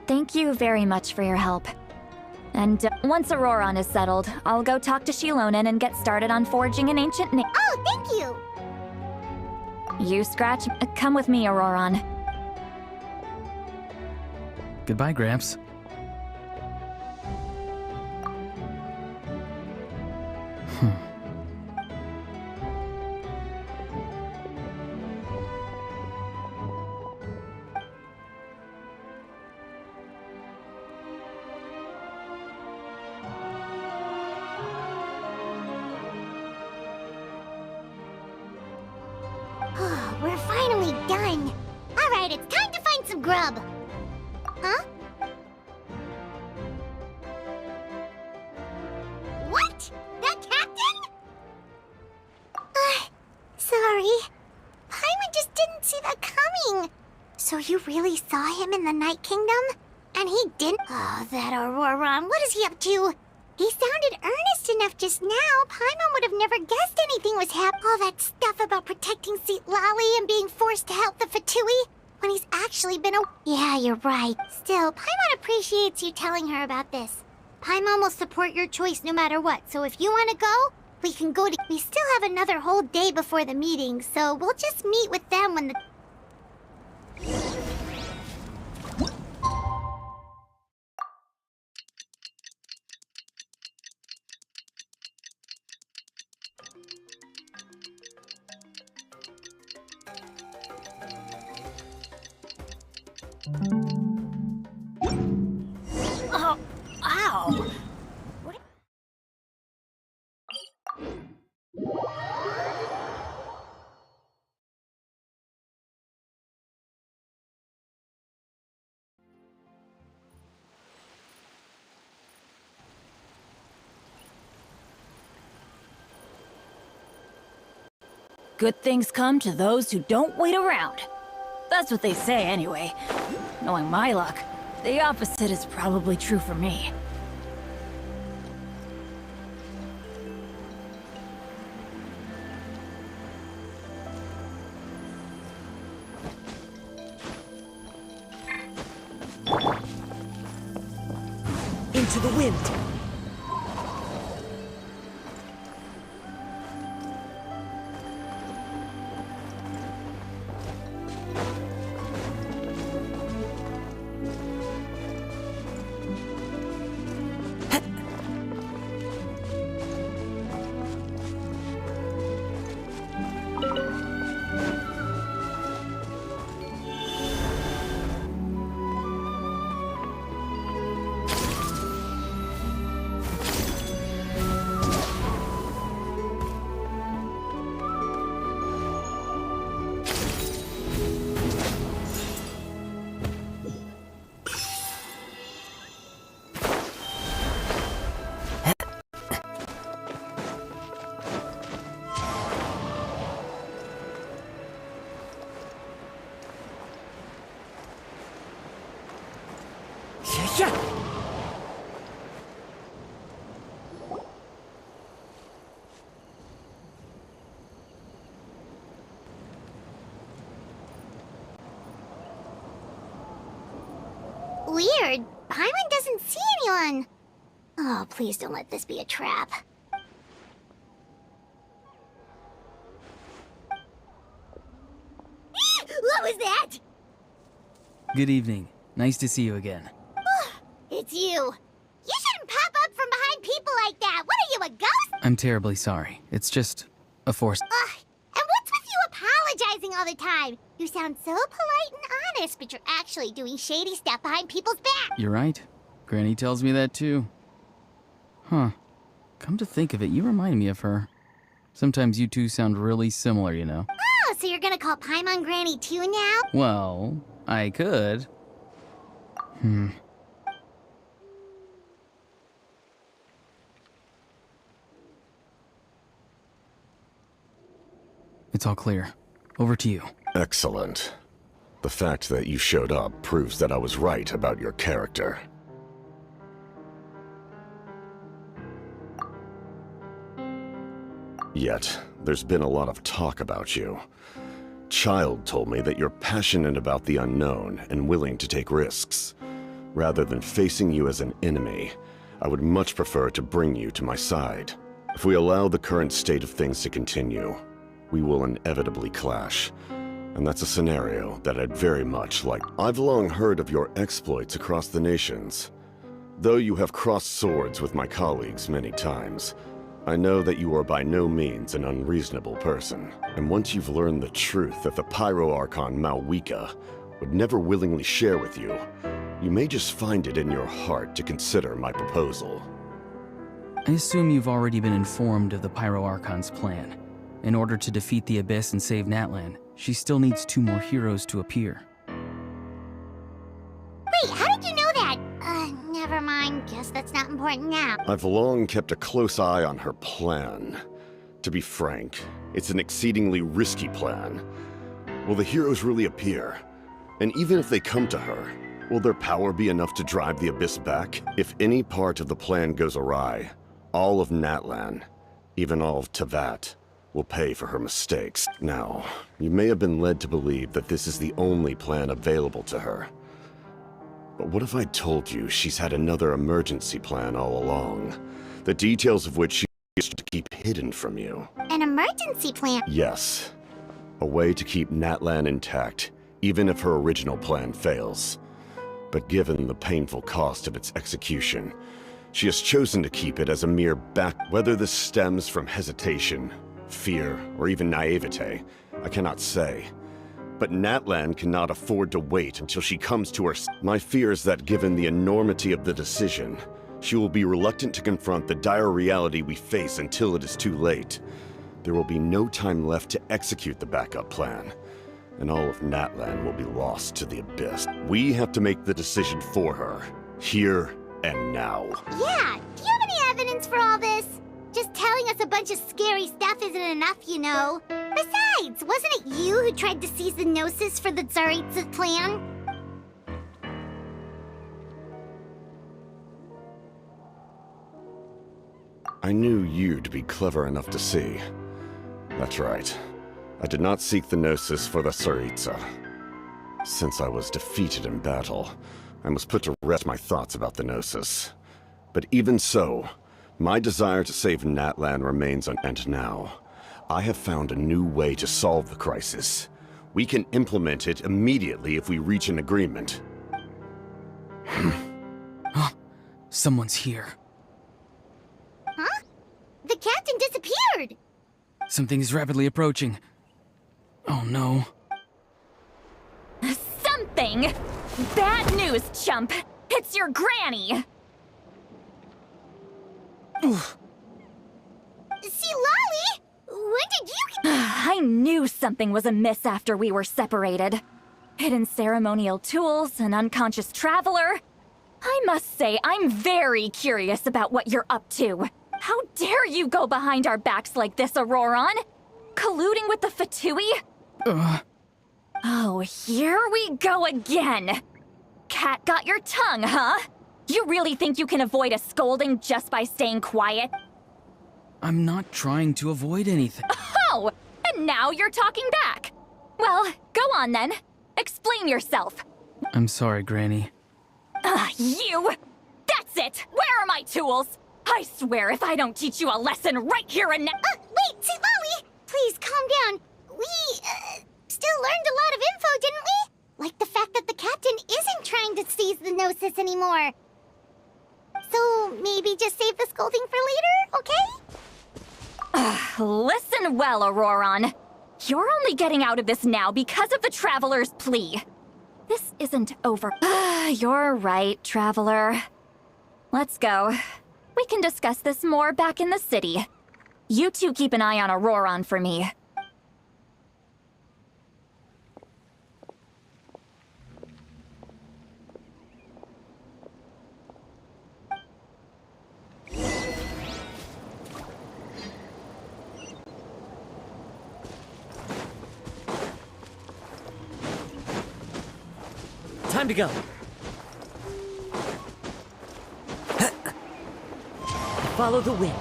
thank you very much for your help. And once Auroron is settled, I'll go talk to Shilonen and get started on forging an ancient name. Oh, thank you! You, Scratch, come with me, Auroron. Goodbye, Gramps. We're finally done. Alright, it's time to find some grub. Huh? What? That captain? Sorry. Paimon just didn't see that coming. So you really saw him in the Night Kingdom? And he didn't? Oh, that Auroron, what is he up to? He sounded earnest enough just now. Paimon would have never guessed anything was happening. All that stuff about protecting Lali and being forced to help the Fatui when he's actually been a— Yeah, you're right. Still, Paimon appreciates you telling her about this. Paimon will support your choice no matter what, so if you want to go, we can go to— We still have another whole day before the meeting, so we'll just meet with them when the— Oh, ow! Good things come to those who don't wait around. That's what they say anyway. Knowing my luck, the opposite is probably true for me. Into the wind. Weird. Paimon doesn't see anyone. Oh, please don't let this be a trap. What was that? Good evening. Nice to see you again. It's you. You shouldn't pop up from behind people like that. What are you, a ghost? I'm terribly sorry. It's just a force. And what's with you apologizing all the time? You sound so polite and honest, but you're actually doing shady stuff behind people's backs. You're right. Granny tells me that too. Huh. Come to think of it, you remind me of her. Sometimes you two sound really similar, you know. Oh, so you're gonna call Paimon Granny too now? Well, I could. It's all clear. Over to you. Excellent. The fact that you showed up proves that I was right about your character. Yet, there's been a lot of talk about you. Child told me that you're passionate about the unknown and willing to take risks. Rather than facing you as an enemy, I would much prefer to bring you to my side. If we allow the current state of things to continue, we will inevitably clash. And that's a scenario that I'd very much like. I've long heard of your exploits across the nations. Though you have crossed swords with my colleagues many times, I know that you are by no means an unreasonable person. And once you've learned the truth that the Pyro Archon Malwika would never willingly share with you, you may just find it in your heart to consider my proposal. I assume you've already been informed of the Pyro Archon's plan. In order to defeat the Abyss and save Natlan, she still needs 2 more heroes to appear. Wait, how did you know that? Never mind. Guess that's not important now. I've long kept a close eye on her plan. To be frank, it's an exceedingly risky plan. Will the heroes really appear? And even if they come to her, will their power be enough to drive the Abyss back? If any part of the plan goes awry, all of Natlan, even all of Tevat, will pay for her mistakes. Now, you may have been led to believe that this is the only plan available to her. But what if I told you she's had another emergency plan all along, the details of which she wished to keep hidden from you? An emergency plan? Yes. A way to keep Natlan intact, even if her original plan fails. But given the painful cost of its execution, she has chosen to keep it as a mere whether this stems from hesitation, fear, or even naivete, I cannot say. But Natlan cannot afford to wait until she comes to her. My fear is that given the enormity of the decision, she will be reluctant to confront the dire reality we face until it is too late. There will be no time left to execute the backup plan, and all of Natlan will be lost to the Abyss. We have to make the decision for her, here and now. Yeah, do you have any evidence for all this? Just telling us a bunch of scary stuff isn't enough, you know. Besides, wasn't it you who tried to seize the Gnosis for the Tsaritsa plan? I knew you'd be clever enough to see. That's right. I did not seek the Gnosis for the Tsaritsa. Since I was defeated in battle, I must put to rest my thoughts about the Gnosis. But even so, my desire to save Natlan remains and now, I have found a new way to solve the crisis. We can implement it immediately if we reach an agreement. Someone's here. Huh? The captain disappeared! Something is rapidly approaching. Oh no. Something! Bad news, chump! It's your granny! See, Lolly? When did you... I knew something was amiss after we were separated. Hidden ceremonial tools, an unconscious traveler. I must say, I'm very curious about what you're up to. How dare you go behind our backs like this, Auroron? Colluding with the Fatui? Oh, here we go again. Cat got your tongue, huh? You really think you can avoid a scolding just by staying quiet? I'm not trying to avoid anything. Oh! And now you're talking back! Well, go on then. Explain yourself. I'm sorry, Granny. You! That's it! Where are my tools? I swear if I don't teach you a lesson right here and now— Wait, Lolly! Please, calm down. We, still learned a lot of info, didn't we? Like the fact that the captain isn't trying to seize the Gnosis anymore. So, maybe just save the scolding for later, okay? Listen well, Auroron. You're only getting out of this now because of the Traveler's plea. This isn't over. You're right, Traveler. Let's go. We can discuss this more back in the city. You two keep an eye on Auroron for me. Time to go. Follow the wind.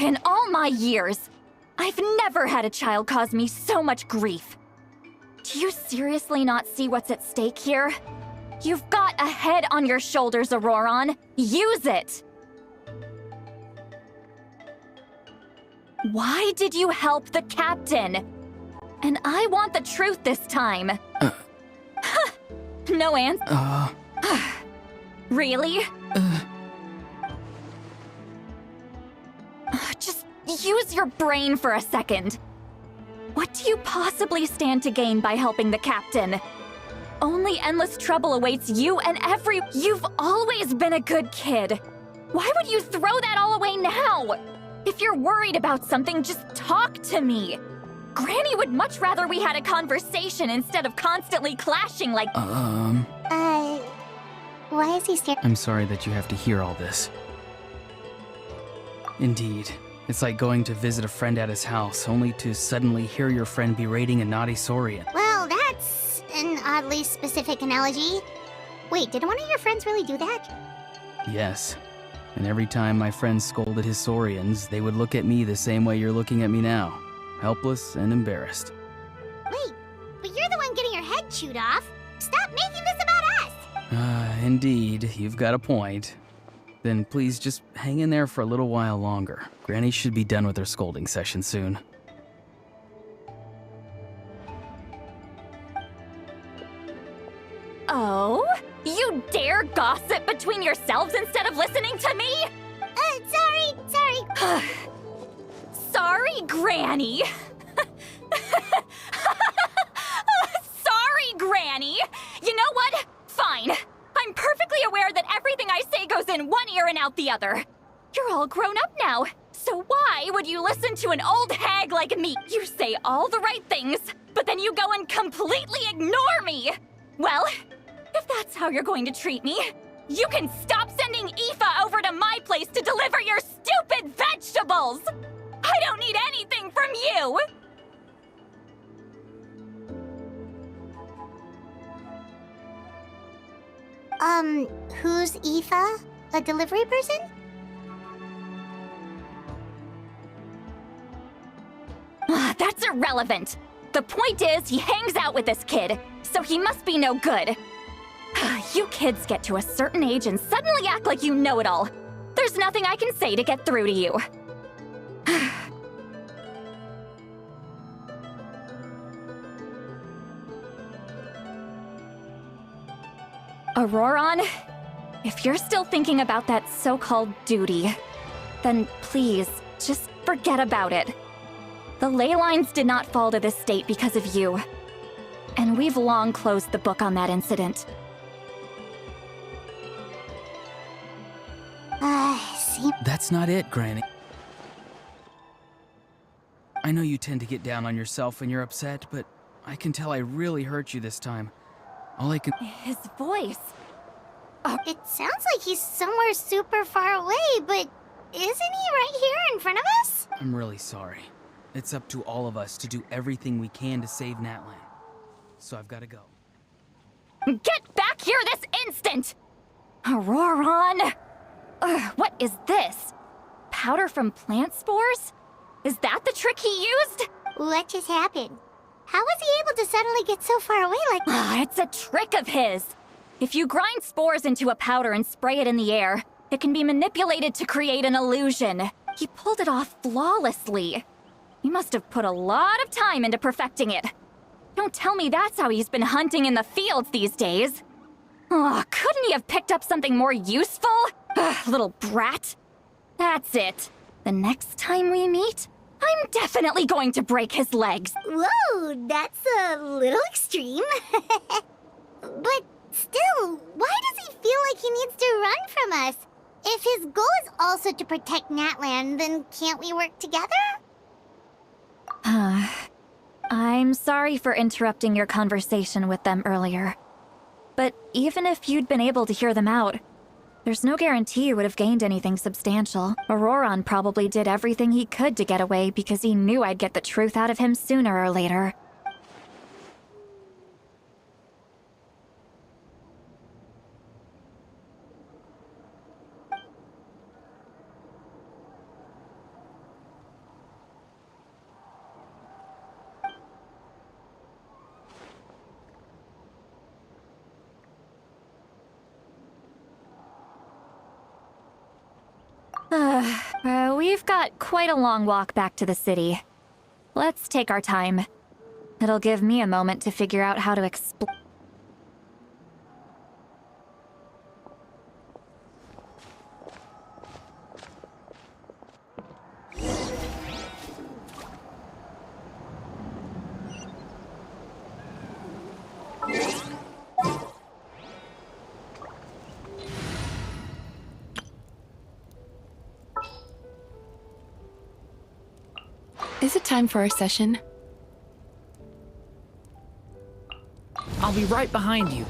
In all my years, I've never had a child cause me so much grief. Do you seriously not see what's at stake here? You've got a head on your shoulders, Auroron. Use it! Why did you help the captain? And I want the truth this time. No answer. Really? Just use your brain for a second. What do you possibly stand to gain by helping the captain? Only endless trouble awaits you and You've always been a good kid. Why would you throw that all away now? If you're worried about something, just talk to me. Granny would much rather we had a conversation instead of constantly clashing like— Why is he staring? I'm sorry that you have to hear all this. Indeed. It's like going to visit a friend at his house, only to suddenly hear your friend berating a naughty Saurian. Well, that's an oddly specific analogy. Wait, did one of your friends really do that? Yes. And every time my friend scolded his Saurians, they would look at me the same way you're looking at me now. Helpless and embarrassed. Wait, but you're the one getting your head chewed off. Stop making this about us! Indeed, you've got a point. Then please just hang in there for a little while longer. Granny should be done with her scolding session soon. Oh? You dare gossip between yourselves instead of listening to me? Sorry. Sorry, Granny. Sorry, Granny. You know what? Fine. I'm perfectly aware that everything I say goes in one ear and out the other. You're all grown up now, so why would you listen to an old hag like me? You say all the right things, but then you go and completely ignore me. Well, if that's how you're going to treat me, you can stop sending Aoife over to my place to deliver your stupid vegetables! I don't need anything from you! Who's Aoife? A delivery person? That's irrelevant. The point is, he hangs out with this kid, so he must be no good. You kids get to a certain age and suddenly act like you know it all. There's nothing I can say to get through to you. Auroron, if you're still thinking about that so-called duty, then please, just forget about it. The ley lines did not fall to this state because of you. And we've long closed the book on that incident. That's not it, Granny. I know you tend to get down on yourself when you're upset, but I can tell I really hurt you this time. All I can— His voice. It sounds like he's somewhere super far away, but isn't he right here in front of us? I'm really sorry. It's up to all of us to do everything we can to save Natlan. So I've got to go. Get back here this instant! Auroron! What is this? Powder from plant spores? Is that the trick he used? What just happened? How was he able to suddenly get so far away like that? It's a trick of his. If you grind spores into a powder and spray it in the air, it can be manipulated to create an illusion. He pulled it off flawlessly. He must have put a lot of time into perfecting it. Don't tell me that's how he's been hunting in the fields these days. Oh, couldn't he have picked up something more useful? Little brat. That's it. The next time we meet, I'm definitely going to break his legs. Whoa, that's a little extreme. But still, why does he feel like he needs to run from us? If his goal is also to protect Natlan, then can't we work together? I'm sorry for interrupting your conversation with them earlier. But even if you'd been able to hear them out, there's no guarantee you would have gained anything substantial. Auroron probably did everything he could to get away because he knew I'd get the truth out of him sooner or later. We've got quite a long walk back to the city. Let's take our time. It'll give me a moment to figure out how to explain. Is it time for our session? I'll be right behind you.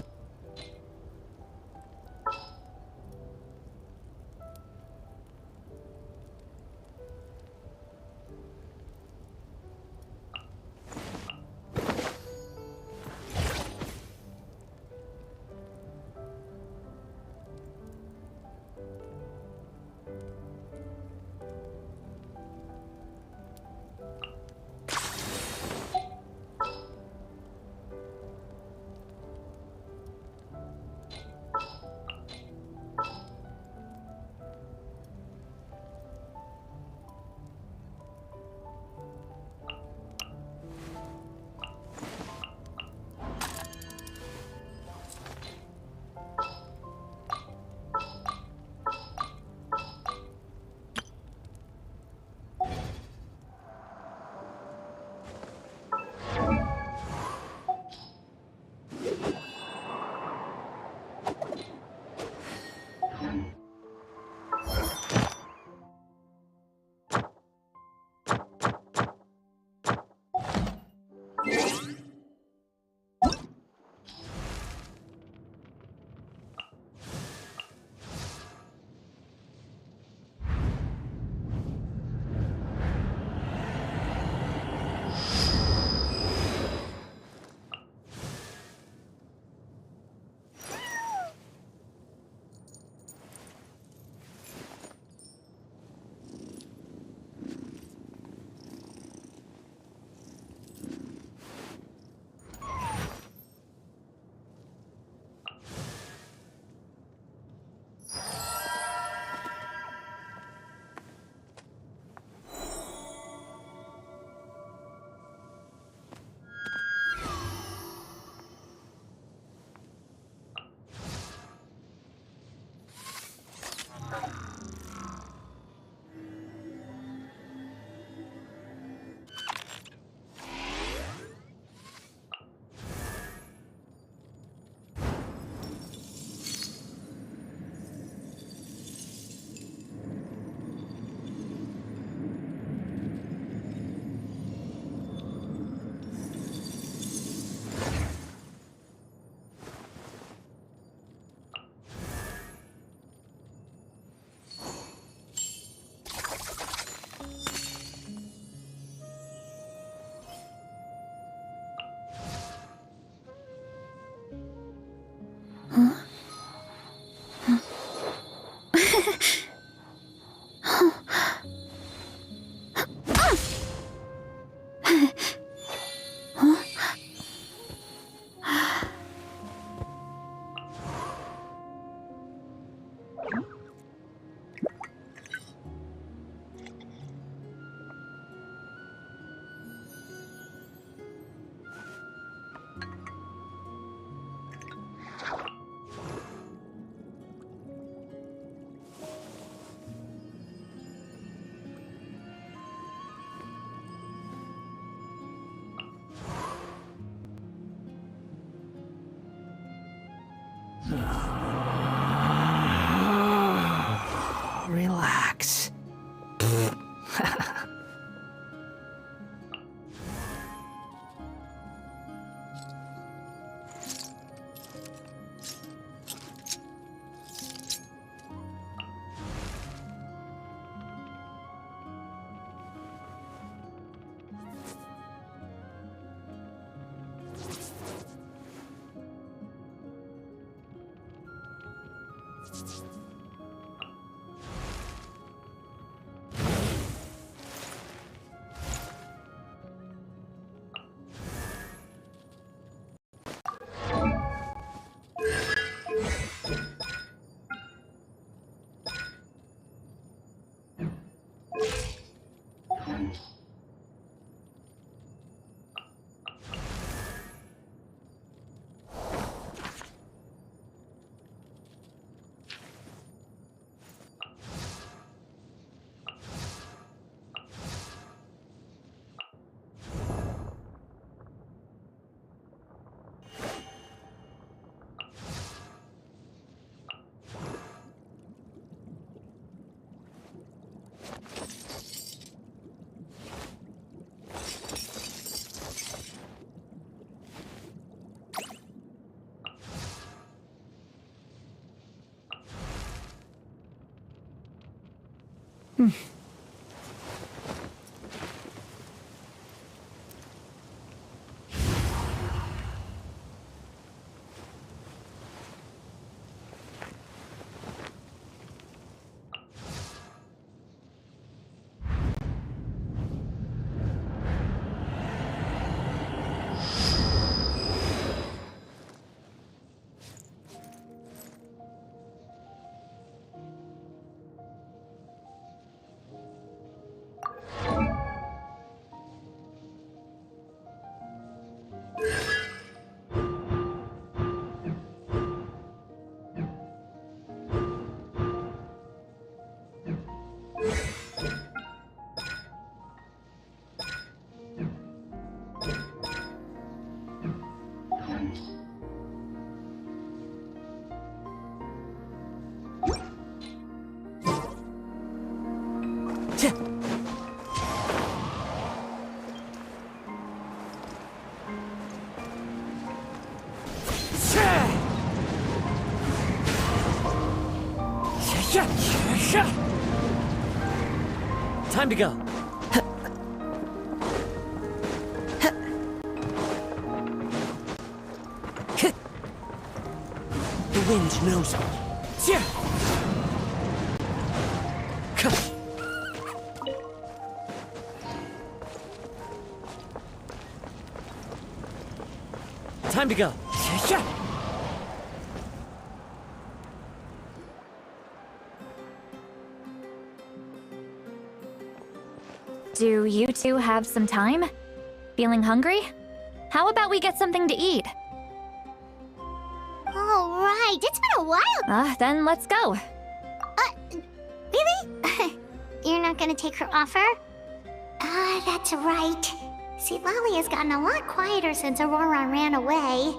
Relax. Time to go. The wind knows me. Time to go. Do you two have some time? Feeling hungry? How about we get something to eat? All right, it's been a while. Then let's go. Really? You're not gonna take her offer? That's right. See, Lolly has gotten a lot quieter since Aurora ran away.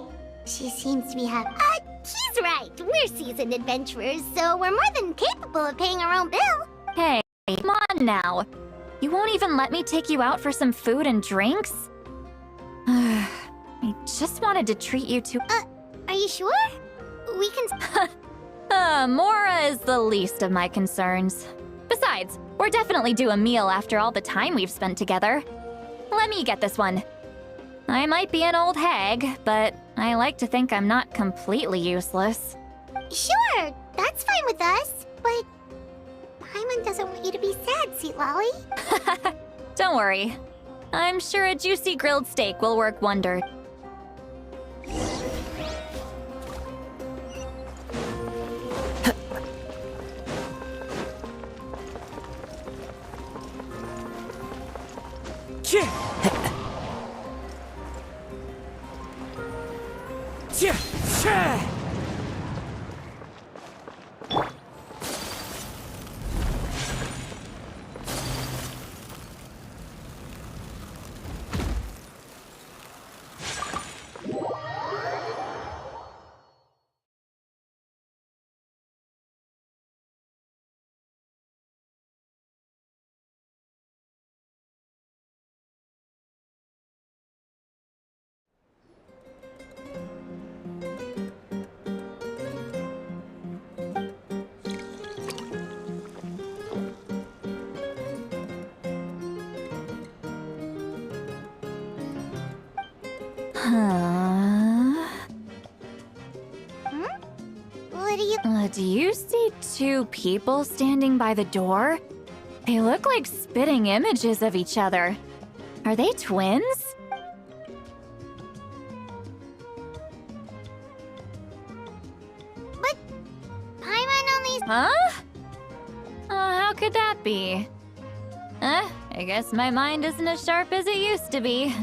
She seems to be happy. He's right. We're seasoned adventurers, so we're more than capable of paying our own bill. Hey, come on now. You won't even let me take you out for some food and drinks? I just wanted to treat you to— Are you sure? We can— Mora is the least of my concerns. Besides, we're definitely due a meal after all the time we've spent together. Let me get this one. I might be an old hag, but I like to think I'm not completely useless. Sure, that's fine with us. But Paimon doesn't want you to be sad, Sweet Lolly. Don't worry. I'm sure a juicy grilled steak will work wonders. What do you... Do you see two people standing by the door? They look like spitting images of each other. Are they twins? But Paimon only... Huh? How could that be? I guess my mind isn't as sharp as it used to be.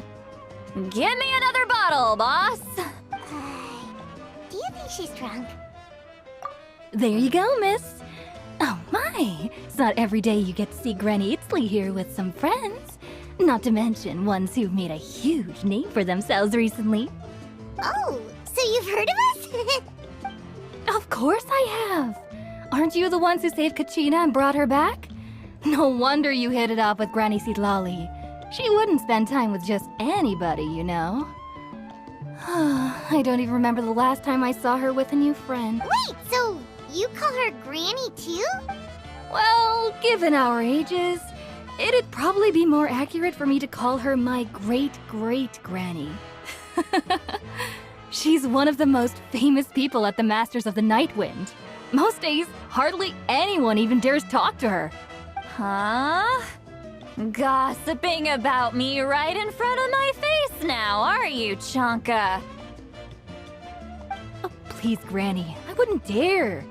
Give me another bottle, boss! Do you think she's drunk? There you go, miss. Oh my! It's not every day you get to see Granny Itzley here with some friends. Not to mention ones who've made a huge name for themselves recently. Oh, so you've heard of us? Of course I have! Aren't you the ones who saved Kachina and brought her back? No wonder you hit it off with Granny Lolly. She wouldn't spend time with just anybody, you know. I don't even remember the last time I saw her with a new friend. Wait, so you call her Granny too? Well, given our ages, it'd probably be more accurate for me to call her my great-great-granny. She's one of the most famous people at the Masters of the Nightwind. Most days, hardly anyone even dares talk to her. Huh? Gossiping about me right in front of my face now, are you, Chonka? Oh, please, Granny, I wouldn't dare.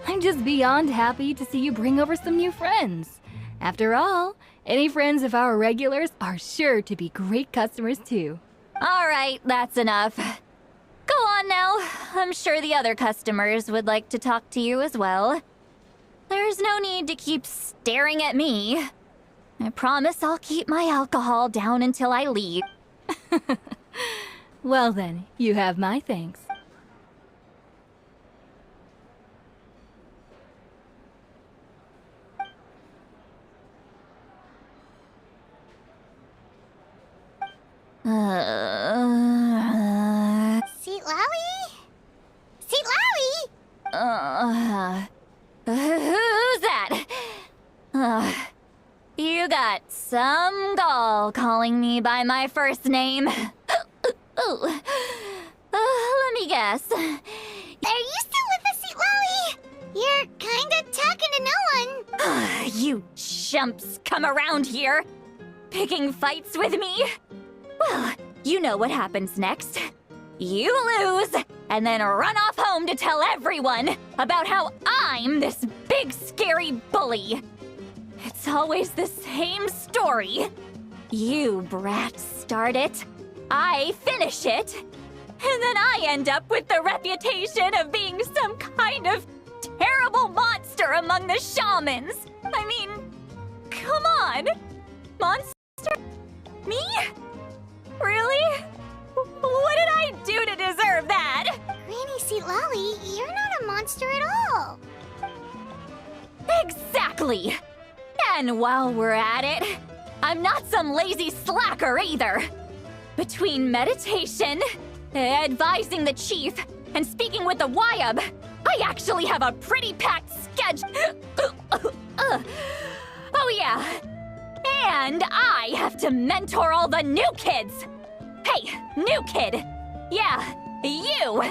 I'm just beyond happy to see you bring over some new friends. After all, any friends of our regulars are sure to be great customers too. All right, that's enough. Go on now. I'm sure the other customers would like to talk to you as well. There's no need to keep staring at me. I promise I'll keep my alcohol down until I leave. Well then, you have my thanks. Seat Lally? Seat Lally? Who's that? You got some gall calling me by my first name. Let me guess. Are you still with us, Seat Lally? You're kinda talking to no one. You chumps come around here, picking fights with me? Well, you know what happens next. You lose, and then run off home to tell everyone about how I'm this big scary bully. It's always the same story. You brats start it, I finish it, and then I end up with the reputation of being some kind of terrible monster among the shamans. I mean, come on. Monster? Me? Really? What did I do to deserve that? Granny Seat Lally, you're not a monster at all. Exactly! And while we're at it, I'm not some lazy slacker either. Between meditation, advising the chief, and speaking with the Wyab, I actually have a pretty packed schedule. Oh yeah. And I have to mentor all the new kids. Hey, new kid. Yeah, you.